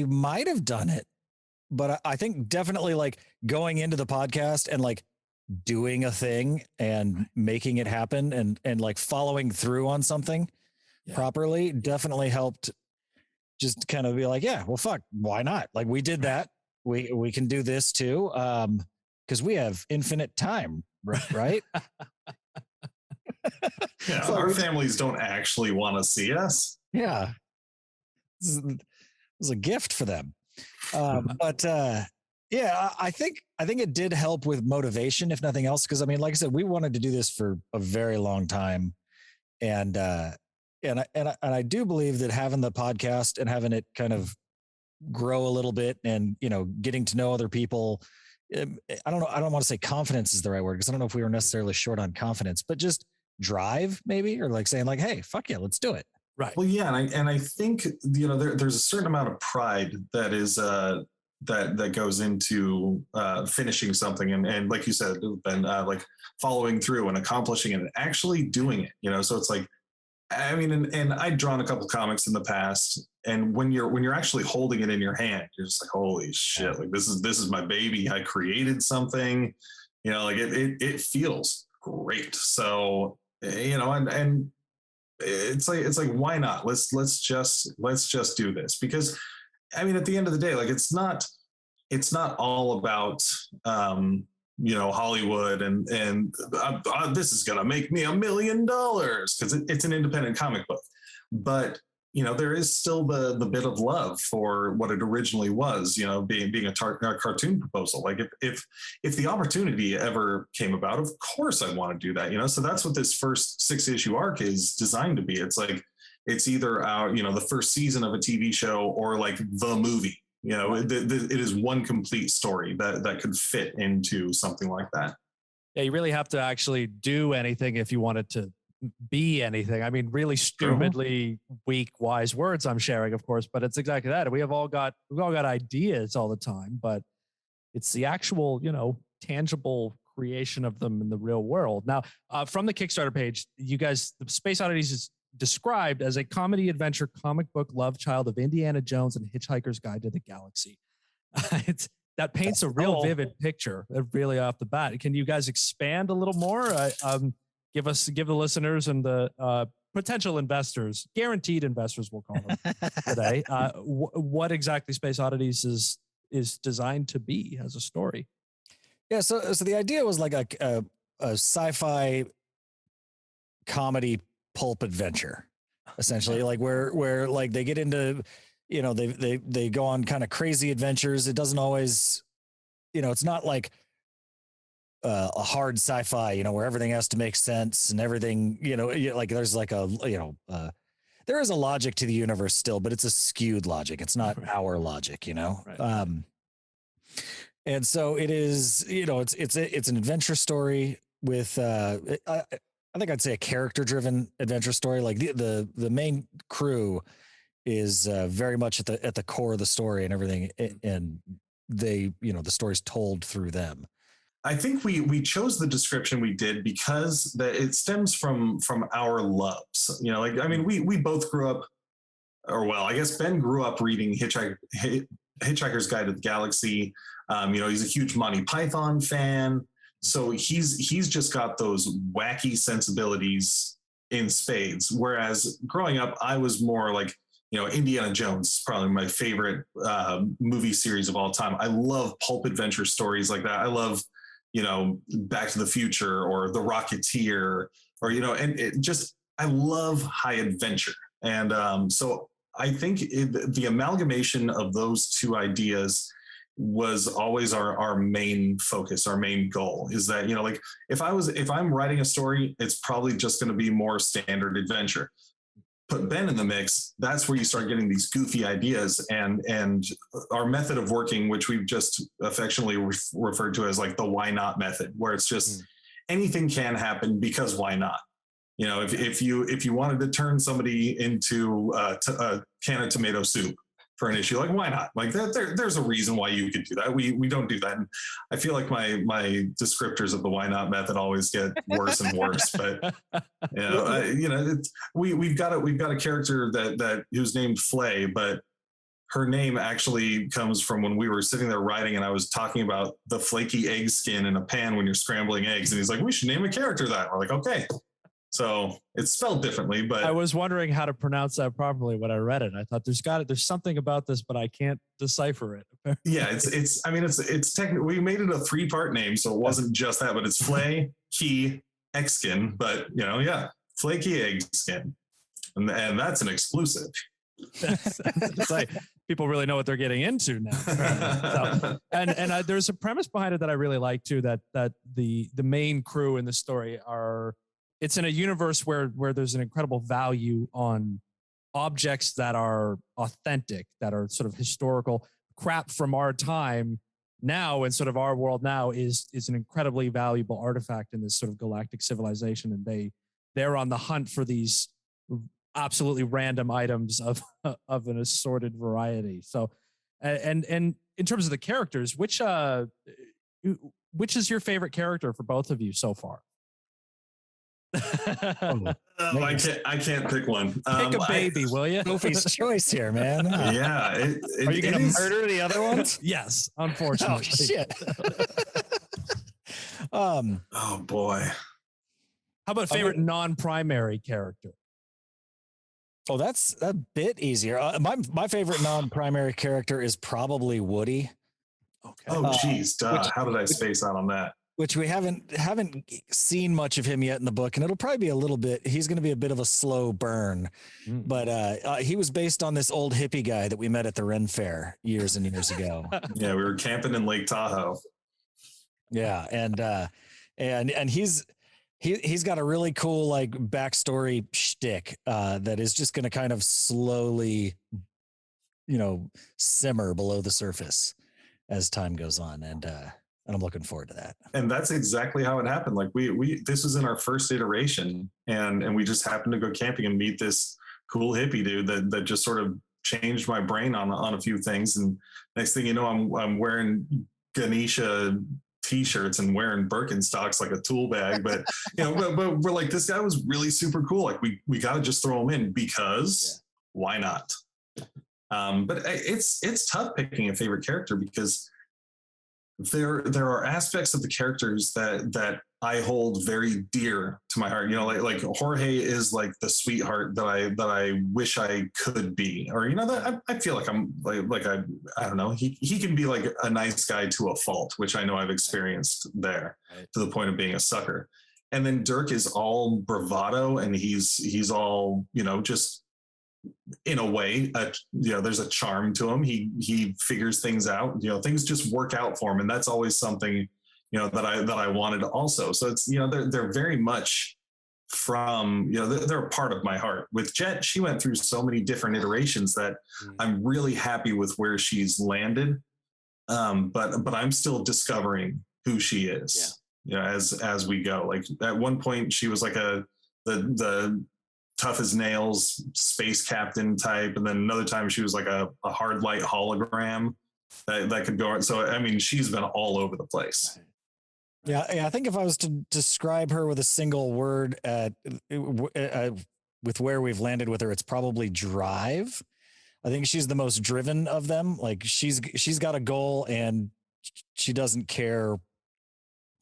might have done it, but I think definitely like going into the podcast and like doing a thing and making it happen and like following through on something properly definitely helped just kind of be like, yeah, well, fuck, why not? Like we did that. We can do this too. Because we have infinite time, right? Yeah, So our we- families don't actually want to see us. Yeah. It was a gift for them. But yeah, I think it did help with motivation, if nothing else. Because I mean, like I said, we wanted to do this for a very long time, and I do believe that having the podcast and having it kind of grow a little bit, and getting to know other people. I don't know. I don't want to say confidence is the right word, because I don't know if we were necessarily short on confidence, but just drive maybe, or like saying like, hey, fuck yeah, let's do it. Right. Well, yeah, and I think there's a certain amount of pride that is that goes into finishing something, and like you said, Ben, like following through and accomplishing it and actually doing it. So it's like, I mean, and I'd drawn a couple comics in the past, and when you're actually holding it in your hand, you're just like, holy shit, like this is my baby. I created something, like it feels great. So and it's like why not? Let's just do this, because I mean, at the end of the day, like it's not all about Hollywood and this is gonna make me $1 million, because it's an independent comic book, but there is still the bit of love for what it originally was, being a cartoon proposal. Like if the opportunity ever came about, of course I want to do that, so that's what this first 6-issue arc is designed to be. It's like, it's either the first season of a TV show or like the movie. It is one complete story that could fit into something like that. Yeah, you really have to actually do anything if you want it to be anything. I mean, really stupidly weak, wise words I'm sharing, of course, but it's exactly that. We've all got ideas all the time, but it's the actual, tangible creation of them in the real world. Now, from the Kickstarter page, you guys, the Space Oddities is described as a comedy adventure comic book love child of Indiana Jones and Hitchhiker's Guide to the Galaxy. That paints a real vivid picture, really off the bat. Can you guys expand a little more? Give the listeners and the potential investors, guaranteed investors, we'll call them today, what exactly Space Oddities is designed to be as a story. Yeah, so the idea was like a sci-fi comedy pulp adventure, essentially, like where like they get into, they go on kind of crazy adventures. It doesn't always, it's not like a hard sci-fi, where everything has to make sense and everything, like there's like there is a logic to the universe still, but it's a skewed logic. It's not our logic, Right. And so it is, it's an adventure story with, I think I'd say a character-driven adventure story. Like the main crew is very much at the core of the story and everything, and they, the story's told through them. I think we chose the description we did because it stems from our loves. Like, I mean, we both grew up, or well, I guess Ben grew up reading Hitchhiker's Guide to the Galaxy. He's a huge Monty Python fan. So he's just got those wacky sensibilities in spades. Whereas growing up, I was more like, Indiana Jones is probably my favorite movie series of all time. I love pulp adventure stories like that. I love, Back to the Future or The Rocketeer, or, and I love high adventure. And so I think the amalgamation of those two ideas was always our main focus, our main goal, is that, like if I'm writing a story, it's probably just going to be more standard adventure. Put Ben in the mix, that's where you start getting these goofy ideas, and our method of working, which we've just affectionately referred to as like the why not method, where it's just anything can happen because why not? If you wanted to turn somebody into a can of tomato soup for an issue, like why not? Like there's a reason why you could do that. We don't do that. And I feel like my descriptors of the why not method always get worse and worse. But we've got a character that who's named Flay, but her name actually comes from when we were sitting there writing and I was talking about the flaky egg skin in a pan when you're scrambling eggs. And he's like, we should name a character that. We're like, okay. So it's spelled differently, but I was wondering how to pronounce that properly when I read it. I thought there's something about this, but I can't decipher it. yeah, it's technically, we made it a 3-part name. So it wasn't just that, but it's Flay, Key, Egg Skin, but yeah, flaky egg skin. And that's an exclusive. It's like people really know what they're getting into now. So, and there's a premise behind it that I really like too, that the main crew in the story it's in a universe where there's an incredible value on objects that are authentic, that are sort of historical crap from our time now, and sort of our world now is an incredibly valuable artifact in this sort of galactic civilization. And they're on the hunt for these absolutely random items of an assorted variety. So, and in terms of the characters, which is your favorite character for both of you so far? I can't pick one. Pick a baby, will you? Sophie's choice here, man. Yeah. Are you going to murder the other ones? Yes, unfortunately. Oh, shit. Oh boy. How about favorite non-primary character? Oh, that's a bit easier. My favorite non-primary character is probably Woody. Okay. Oh, geez. How did I space out on that? Which we haven't seen much of him yet in the book, and it'll probably be a little bit. He's going to be a bit of a slow burn, but he was based on this old hippie guy that we met at the Ren Fair years and years ago. Yeah, we were camping in Lake Tahoe. Yeah, and he's got a really cool like backstory shtick that is just going to kind of slowly, simmer below the surface as time goes on, and I'm looking forward to that. And that's exactly how it happened. Like this was in our first iteration, and we just happened to go camping and meet this cool hippie dude that just sort of changed my brain on a few things. And next thing you know, I'm wearing Ganesha t-shirts and wearing Birkenstocks like a tool bag. But but we're like, this guy was really super cool. Like we got to just throw him in because why not? But it's tough picking a favorite character because there are aspects of the characters that I hold very dear to my heart. Like Jorge is like the sweetheart that I wish I could be, or that I feel like I'm like I don't know. He can be like a nice guy to a fault, which I know I've experienced there to the point of being a sucker. And then Dirk is all bravado, and he's all just. In a way, there's a charm to him. He figures things out. Things just work out for him, and that's always something that I wanted also. So it's they're very much from they're a part of my heart. With Jet, she went through so many different iterations that I'm really happy with where she's landed. But I'm still discovering who she is. As we go. Like at one point, she was like the tough as nails space captain type, and then another time she was like a hard light hologram that could go on. So I mean, she's been all over the place. Yeah, I think if I was to describe her with a single word with where we've landed with her, it's probably drive. I think she's the most driven of them. Like she's got a goal, and she doesn't care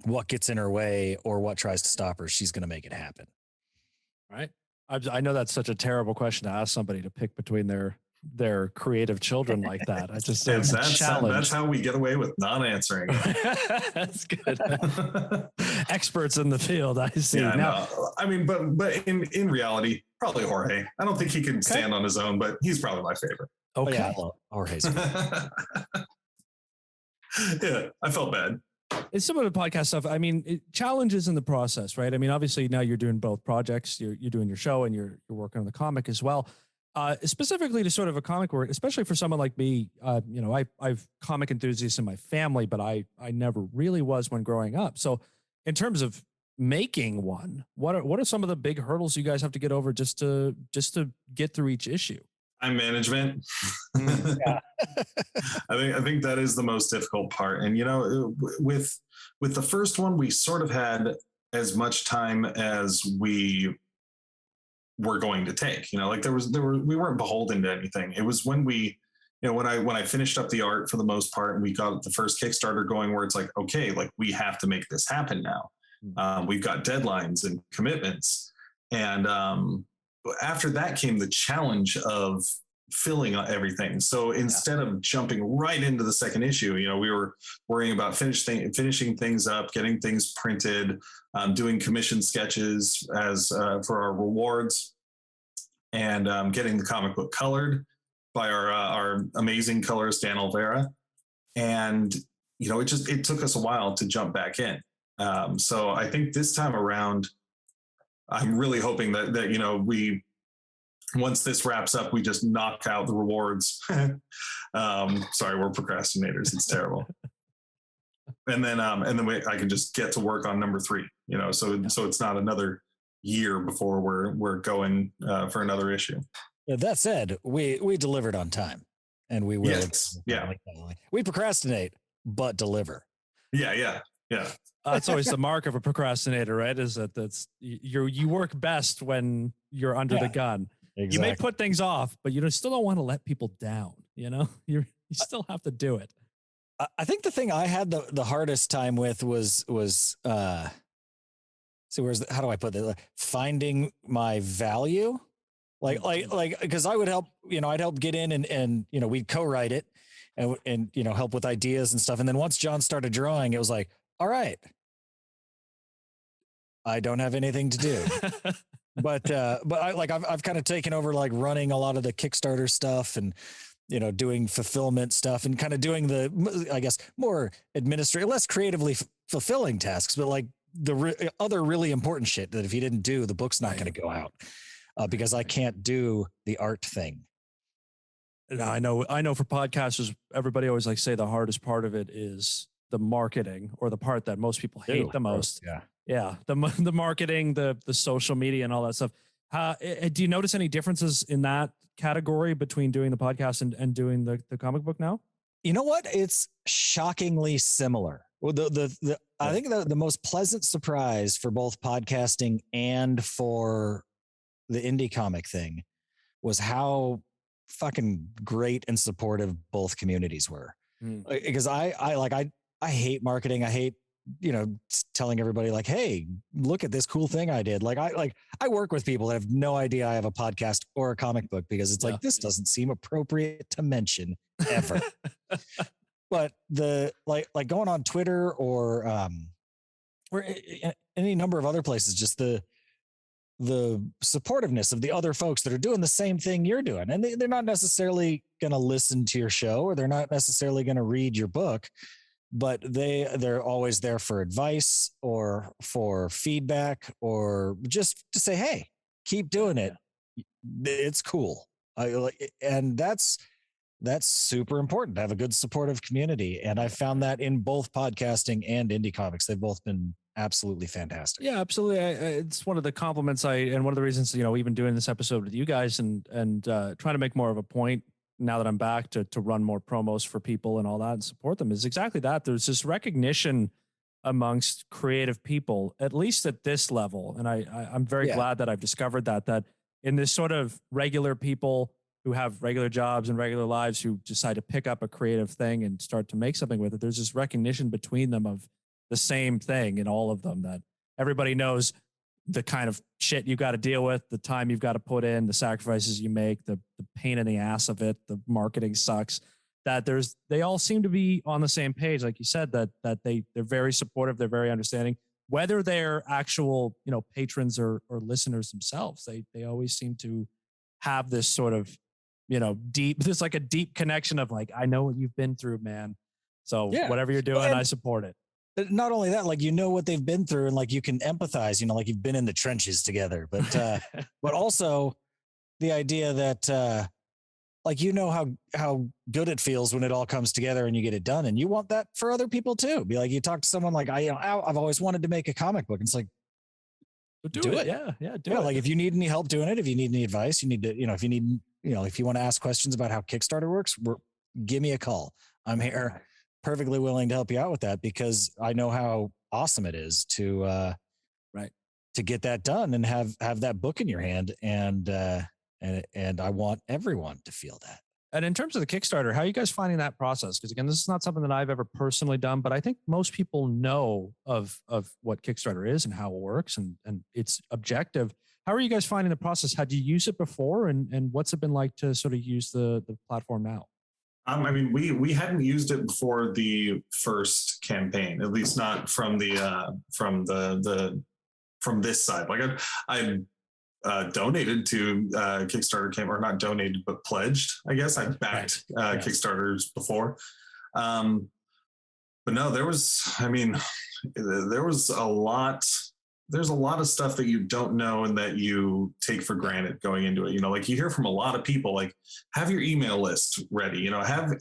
what gets in her way or what tries to stop her. She's going to make it happen. Right. I know that's such a terrible question to ask somebody to pick between their creative children like that. I just that's how we get away with not answering. That's good. Experts in the field, I see. Yeah, now, no. I mean, but in reality, probably Jorge. I don't think he can stand on his own, but he's probably my favorite. Okay. Oh, yeah, Jorge's. Yeah, I felt bad. It's some of the podcast stuff. I mean, challenges in the process, right? I mean, obviously now you're doing both projects. You're doing your show and you're working on the comic as well. Specifically to sort of a comic word, especially for someone like me, I've comic enthusiasts in my family, but I never really was one growing up. So in terms of making one, what are some of the big hurdles you guys have to get over just to get through each issue? Time management. I think that is the most difficult part. And with the first one, we sort of had as much time as we were going to take. Like we weren't beholden to anything. It was when we when I finished up the art for the most part, and we got the first Kickstarter going, where it's like, okay, like we have to make this happen now. We've got deadlines and commitments, and after that came the challenge of filling everything. So instead of jumping right into the second issue, we were worrying about finishing things up, getting things printed, doing commission sketches as for our rewards, and getting the comic book colored by our amazing colorist Dan Olvera. And it took us a while to jump back in. So I think this time around, I'm really hoping that we, once this wraps up, we just knock out the rewards. Sorry, we're procrastinators. It's terrible. And then I can just get to work on number 3. So it's not another year before we're going for another issue. That said, we delivered on time, and we will. Yes. Yeah. We procrastinate, but deliver. Yeah. That's always the mark of a procrastinator, right? Is that's you work best when you're under the gun. Exactly. You may put things off, but you still don't want to let people down. You still have to do it. I think the thing I had the hardest time with was how do I put that? Finding my value, like because I would help. I'd help get in and we'd co-write it and help with ideas and stuff. And then once John started drawing, it was like, all right, I don't have anything to do. But I've kind of taken over like running a lot of the Kickstarter stuff and doing fulfillment stuff and kind of doing the, I guess, more administrative, less creatively fulfilling tasks, but like the other really important shit that if you didn't do, the book's not going to go out because I can't do the art thing. No, I know for podcasters, everybody always say the hardest part of it is the marketing, or the part that most people hate the most. Yeah. The marketing, the social media and all that stuff. Do you notice any differences in that category between doing the podcast and doing the comic book now? You know what? It's shockingly similar. Well, I think the most pleasant surprise for both podcasting and for the indie comic thing was how fucking great and supportive both communities were. Because I hate marketing. I hate telling everybody like, hey, look at this cool thing I did. I work with people that have no idea I have a podcast or a comic book because it's like, this doesn't seem appropriate to mention ever. But the like going on Twitter or any number of other places, just the supportiveness of the other folks that are doing the same thing you're doing. And they're not necessarily going to listen to your show, or they're not necessarily going to read your book, but they're always there for advice or for feedback, or just to say, hey, keep doing it. It's cool. And that's super important to have a good supportive community. And I found that in both podcasting and indie comics. They've both been absolutely fantastic. Yeah, absolutely. It's one of the compliments and one of the reasons, even doing this episode with you guys and trying to make more of a point now that I'm back to run more promos for people and all that and support them is exactly that. There's this recognition amongst creative people, at least at this level. And I'm very glad that I've discovered that in this sort of regular people who have regular jobs and regular lives who decide to pick up a creative thing and start to make something with it, there's this recognition between them of the same thing in all of them, that everybody knows the kind of shit you got to deal with, the time you've got to put in, the sacrifices you make, the pain in the ass of it, the marketing sucks, that they all seem to be on the same page. Like you said, that they're very supportive. They're very understanding, whether they're actual, patrons or listeners themselves. They always seem to have this sort of, there's like a deep connection of like, I know what you've been through, man. So whatever you're doing, I support it. Not only that, like, what they've been through and like you can empathize, like you've been in the trenches together, but but also the idea that like, how good it feels when it all comes together and you get it done, and you want that for other people too. Be like, you talk to someone like, I've always wanted to make a comic book. It's like, do it. Yeah. Do it. Like, if you need any help doing it, if you need any advice, you need to, if you need, if you want to ask questions about how Kickstarter works, give me a call. I'm here, perfectly willing to help you out with that, because I know how awesome it is to get that done and have that book in your hand. And I want everyone to feel that. And in terms of the Kickstarter, how are you guys finding that process? Because again, this is not something that I've ever personally done, but I think most people know of what Kickstarter is and how it works and its objective. How are you guys finding the process? Had you used it before, and what's it been like to sort of use the platform now? I mean, we hadn't used it before the first campaign, at least not from from this side. Like I donated to Kickstarter campaign, or not donated, but pledged. I guess I backed Kickstarters before, but no, there was a lot. There's a lot of stuff that you don't know and that you take for granted going into it. You know, like you hear from a lot of people, like have your email list ready. You know, have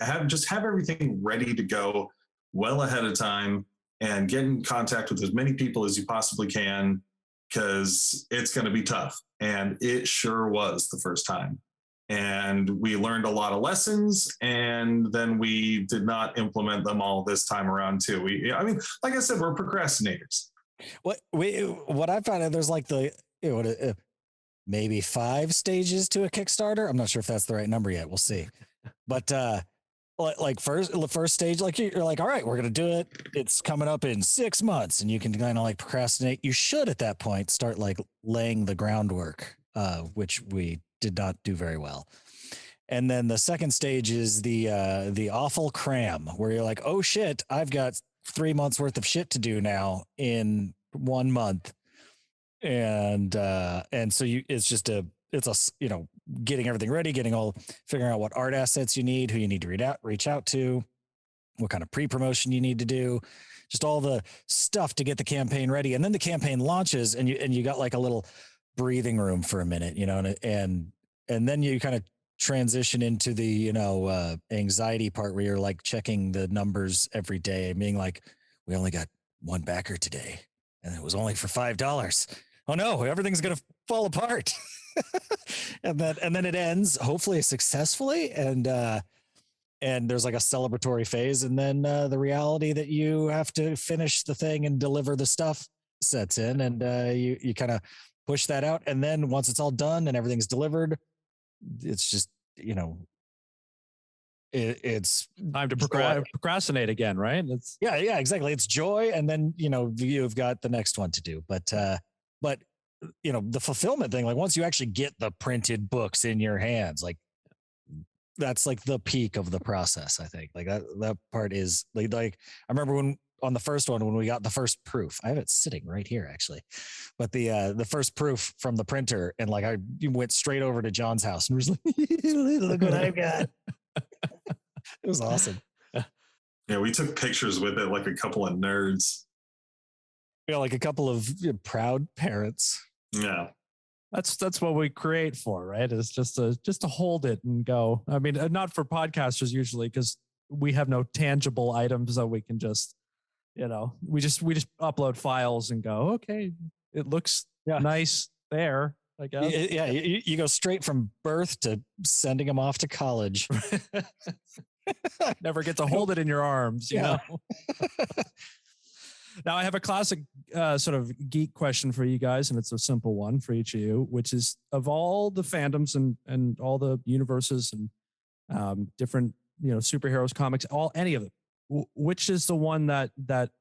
everything ready to go well ahead of time, and get in contact with as many people as you possibly can, because it's going to be tough. And it sure was the first time. And we learned a lot of lessons, and then we did not implement them all this time around too. I mean, like I said, we're procrastinators. What I found out, there's like maybe 5 stages to a Kickstarter. I'm not sure if that's the right number yet. We'll see. But like the first stage, like you're like, all right, we're gonna do it. It's coming up in 6 months, and you can kind of like procrastinate. You should at that point start like laying the groundwork, which we did not do very well. And then the second stage is the awful cram, where you're like, oh shit, I've got 3 months worth of shit to do now in 1 month. And so it's getting everything ready, figuring out what art assets you need, who you need to reach out to, what kind of pre-promotion you need to do, just all the stuff to get the campaign ready. And then the campaign launches, and you got like a little breathing room for a minute, and then you kind of transition into the anxiety part, where you're like checking the numbers every day, being like, we only got 1 backer today, and it was only for $5. Oh no, everything's gonna fall apart. and then it ends hopefully successfully, and there's like a celebratory phase, and then the reality that you have to finish the thing and deliver the stuff sets in, and you kind of push that out, and then once it's all done and everything's delivered, it's just, it's time to procrastinate again, right? It's yeah, exactly. It's joy, and then you've got the next one to do. But the fulfillment thing, like once you actually get the printed books in your hands, like that's like the peak of the process. I think like that part is like I remember on the first one, when we got the first proof, I have it sitting right here actually, but the first proof from the printer, and like I went straight over to John's house and was like, look what I've got. It was awesome. Yeah, we took pictures with it like a couple of nerds. Yeah, like a couple of proud parents. Yeah. That's what we create for, right? It's just to hold it and go. I mean, not for podcasters usually, because we have no tangible items that we can just, we just upload files and go, okay, it looks nice there, I guess. Yeah, you go straight from birth to sending them off to college. Never get to hold it in your arms, you know? Now, I have a classic sort of geek question for you guys, and it's a simple one for each of you, which is, of all the fandoms and all the universes and different, superheroes, comics, any of them, which is the one that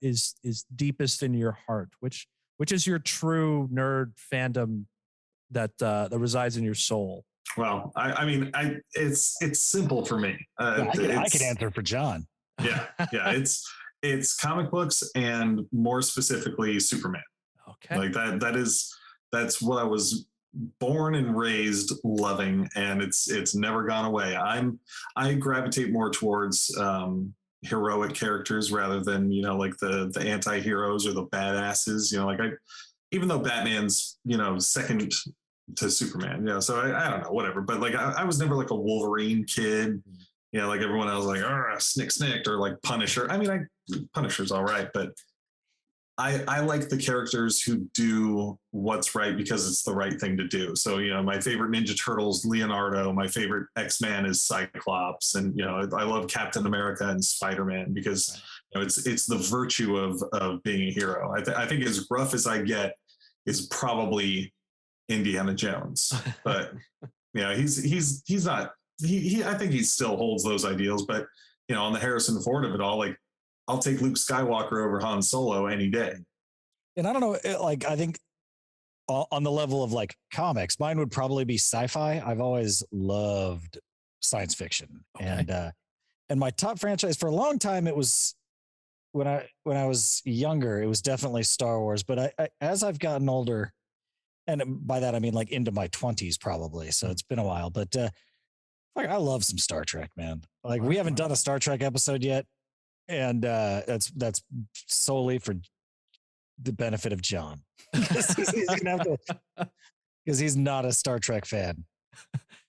is deepest in your heart? Which is your true nerd fandom that resides in your soul? Well, I mean, it's simple for me. I can answer for John. Yeah. It's comic books, and more specifically Superman. Okay. Like that's what I was born and raised loving, and it's never gone away. I gravitate more towards heroic characters rather than, like the anti-heroes or the badasses, even though Batman's, second to Superman, so I don't know, whatever. But like, I was never like a Wolverine kid, like everyone else, like, snick, or like Punisher. I mean, Punisher's all right, but I like the characters who do what's right because it's the right thing to do. So, my favorite Ninja Turtles, Leonardo. My favorite X-Man is Cyclops. And, I love Captain America and Spider-Man because, it's the virtue of being a hero. I think as rough as I get is probably Indiana Jones. But, he's not I think he still holds those ideals, but on the Harrison Ford of it all, like I'll take Luke Skywalker over Han Solo any day. And I don't know, I think on the level of like comics, mine would probably be sci-fi. I've always loved science fiction. Okay. And my top franchise for a long time, it was when I was younger, it was definitely Star Wars. But I as I've gotten older, and by that I mean like into my 20s probably, so it's been a while. But I love some Star Trek, man. Like we haven't done a Star Trek episode yet, and that's solely for the benefit of John, because he's not a Star Trek fan.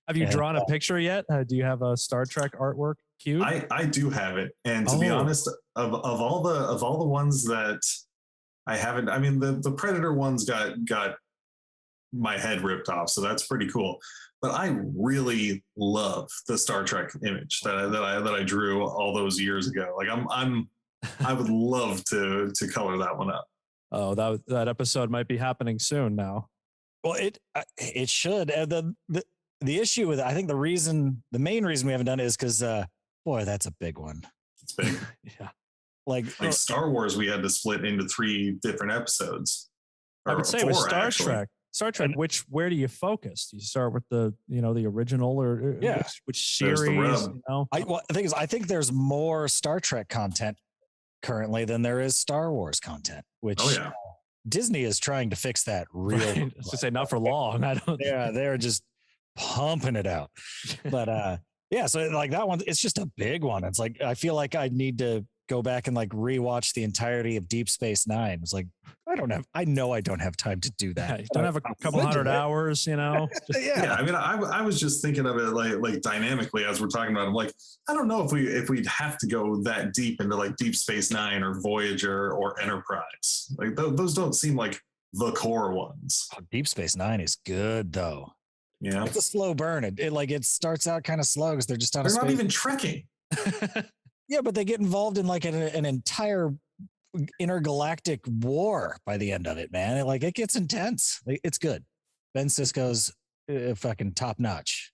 Have you drawn a picture yet? Do you have a Star Trek artwork queued? I do have it, and to be honest, of all the ones that I haven't, I mean the Predator ones got my head ripped off, so that's pretty cool. But I really love the Star Trek image that I drew all those years ago. Like I would love to color that one up. Oh, that episode might be happening soon now. Well, it should. The issue with it, I think the main reason we haven't done it is because boy, that's a big one. It's big. Yeah. Like Star Wars, we had to split into 3 different episodes. I would say with Star Trek, where do you focus? Do you start with the original or which series? The thing is, I think there's more Star Trek content currently than there is Star Wars content, which Disney is trying to fix that real. Right. I was to say not for long. I don't. Yeah, they're just pumping it out. But so like that one, it's just a big one. It's like I feel like I need to go back and like rewatch the entirety of Deep Space Nine. It's like I know I don't have time to do that. Yeah, you don't have a couple hundred hours, Yeah, I mean, I was just thinking of it like dynamically as we're talking about. I'm like, I don't know if we'd have to go that deep into like Deep Space Nine or Voyager or Enterprise. Like those don't seem like the core ones. Oh, Deep Space Nine is good though. Yeah, it's a slow burn. It starts out kind of slow because they're just on. They're not even trekking. Yeah, but they get involved in like an entire intergalactic war by the end of it, man. It gets intense. It's good. Ben Sisko's fucking top notch.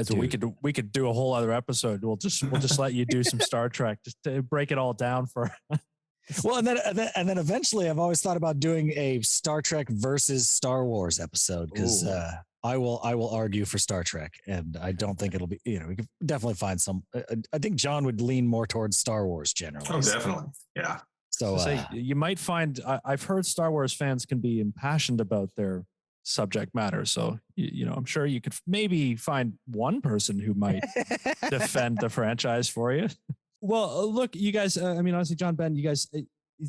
So we could do a whole other episode. We'll just let you do some Star Trek just to break it all down for. Well, and then eventually, I've always thought about doing a Star Trek versus Star Wars episode because I will argue for Star Trek, and I don't think it'll be. We could definitely find some. I think John would lean more towards Star Wars generally. Oh, definitely, yeah. So you might find I've heard Star Wars fans can be impassioned about their subject matter. So I'm sure you could maybe find one person who might defend the franchise for you. Well, look, you guys, I mean, honestly, John, Ben, you guys,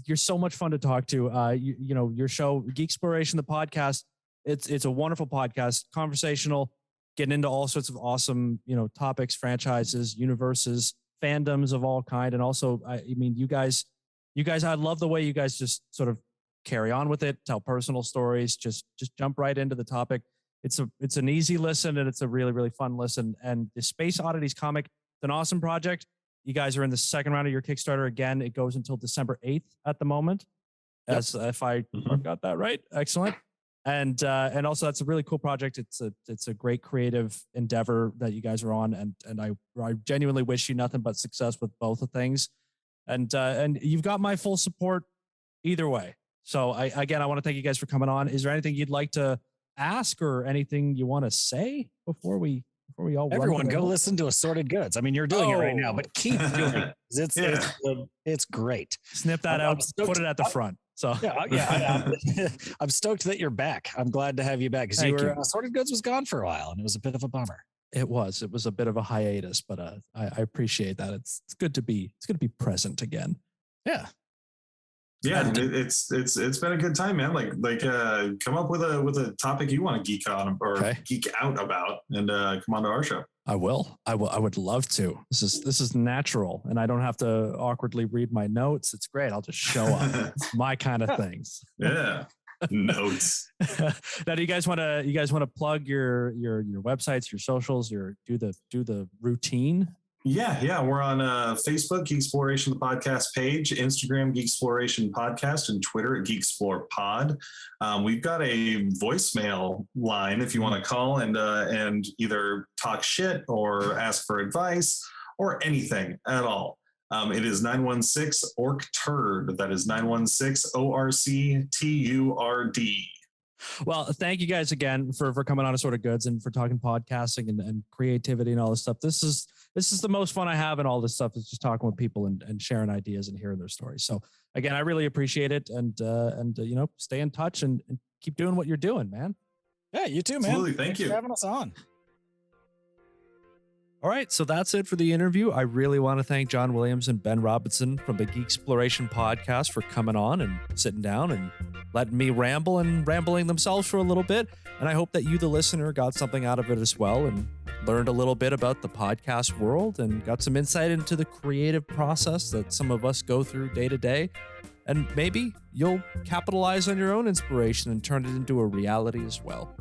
you're so much fun to talk to. Your show, Geeksploration, the podcast, it's a wonderful podcast, conversational, getting into all sorts of awesome, topics, franchises, universes, fandoms of all kind. And also, I mean, you guys, I love the way you guys just sort of carry on with it, tell personal stories, just jump right into the topic. It's an easy listen and it's a really, really fun listen. And the Space Oddities comic, it's an awesome project. You guys are in the second round of your Kickstarter again. It goes until December 8th at the moment. Yep. As if I got that right. Excellent. And also that's a really cool project. It's a great creative endeavor that you guys are on. And I genuinely wish you nothing but success with both of things. And you've got my full support either way. So I want to thank you guys for coming on. Is there anything you'd like to ask or anything you want to say before we all everyone go listen to Assorted Goods. I mean, you're doing it right now, but keep doing it. It's great. Snip that out, put it at the front. So I'm stoked that you're back. I'm glad to have you back because Assorted Goods was gone for a while and it was a bit of a bummer. It was a bit of a hiatus, but I appreciate that. It's good to be present again. Yeah. Yeah, it's been a good time, man. Like come up with a topic you want to geek on or geek out about, and come on to our show. I will. I would love to. This is natural, and I don't have to awkwardly read my notes. It's great. I'll just show up. It's my kind of things. Yeah. Notes. Now, do you guys want to plug your websites, your socials, do the routine? Yeah. We're on Facebook, Geeksploration, the podcast page, Instagram, Geeksploration Podcast, and Twitter at Geeksplore Pod. We've got a voicemail line if you want to call and either talk shit or ask for advice or anything at all. It is 916-ORC-TURD. That is 916-ORC-TURD. Well, thank you guys again for coming on Assorted Goods and for talking podcasting and creativity and all this stuff. This is the most fun I have in all this stuff, is just talking with people and sharing ideas and hearing their stories. So again, I really appreciate it. And stay in touch and keep doing what you're doing, man. Yeah, you too, man. Absolutely. Thank you for having us on. All right, so that's it for the interview. I really want to thank John Williams and Ben Robinson from the Geeksploration Podcast for coming on and sitting down and letting me rambling themselves for a little bit. And I hope that you, the listener, got something out of it as well and learned a little bit about the podcast world and got some insight into the creative process that some of us go through day to day. And maybe you'll capitalize on your own inspiration and turn it into a reality as well.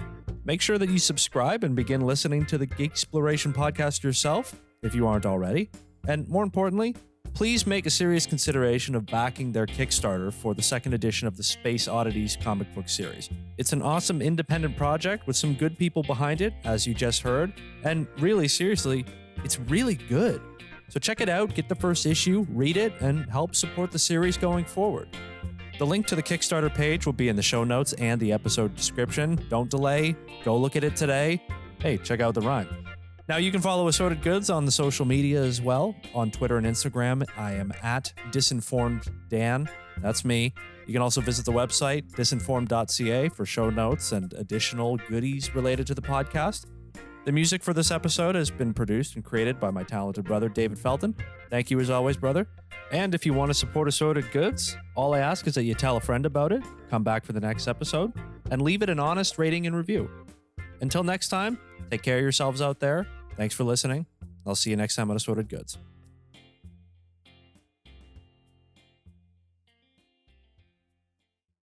Make sure that you subscribe and begin listening to the Geeksploration Podcast yourself, if you aren't already. And more importantly, please make a serious consideration of backing their Kickstarter for the second edition of the Space Oddities comic book series. It's an awesome independent project with some good people behind it, as you just heard. And really, seriously, it's really good. So check it out, get the first issue, read it, and help support the series going forward. The link to the Kickstarter page will be in the show notes and the episode description. Don't delay. Go look at it today. Hey, check out the rhyme. Now, you can follow Assorted Goods on the social media as well. On Twitter and Instagram, I am at disinformeddan. That's me. You can also visit the website, disinformed.ca, for show notes and additional goodies related to the podcast. The music for this episode has been produced and created by my talented brother, David Felton. Thank you as always, brother. And if you want to support Assorted Goods, all I ask is that you tell a friend about it, come back for the next episode, and leave it an honest rating and review. Until next time, take care of yourselves out there. Thanks for listening. I'll see you next time on Assorted Goods.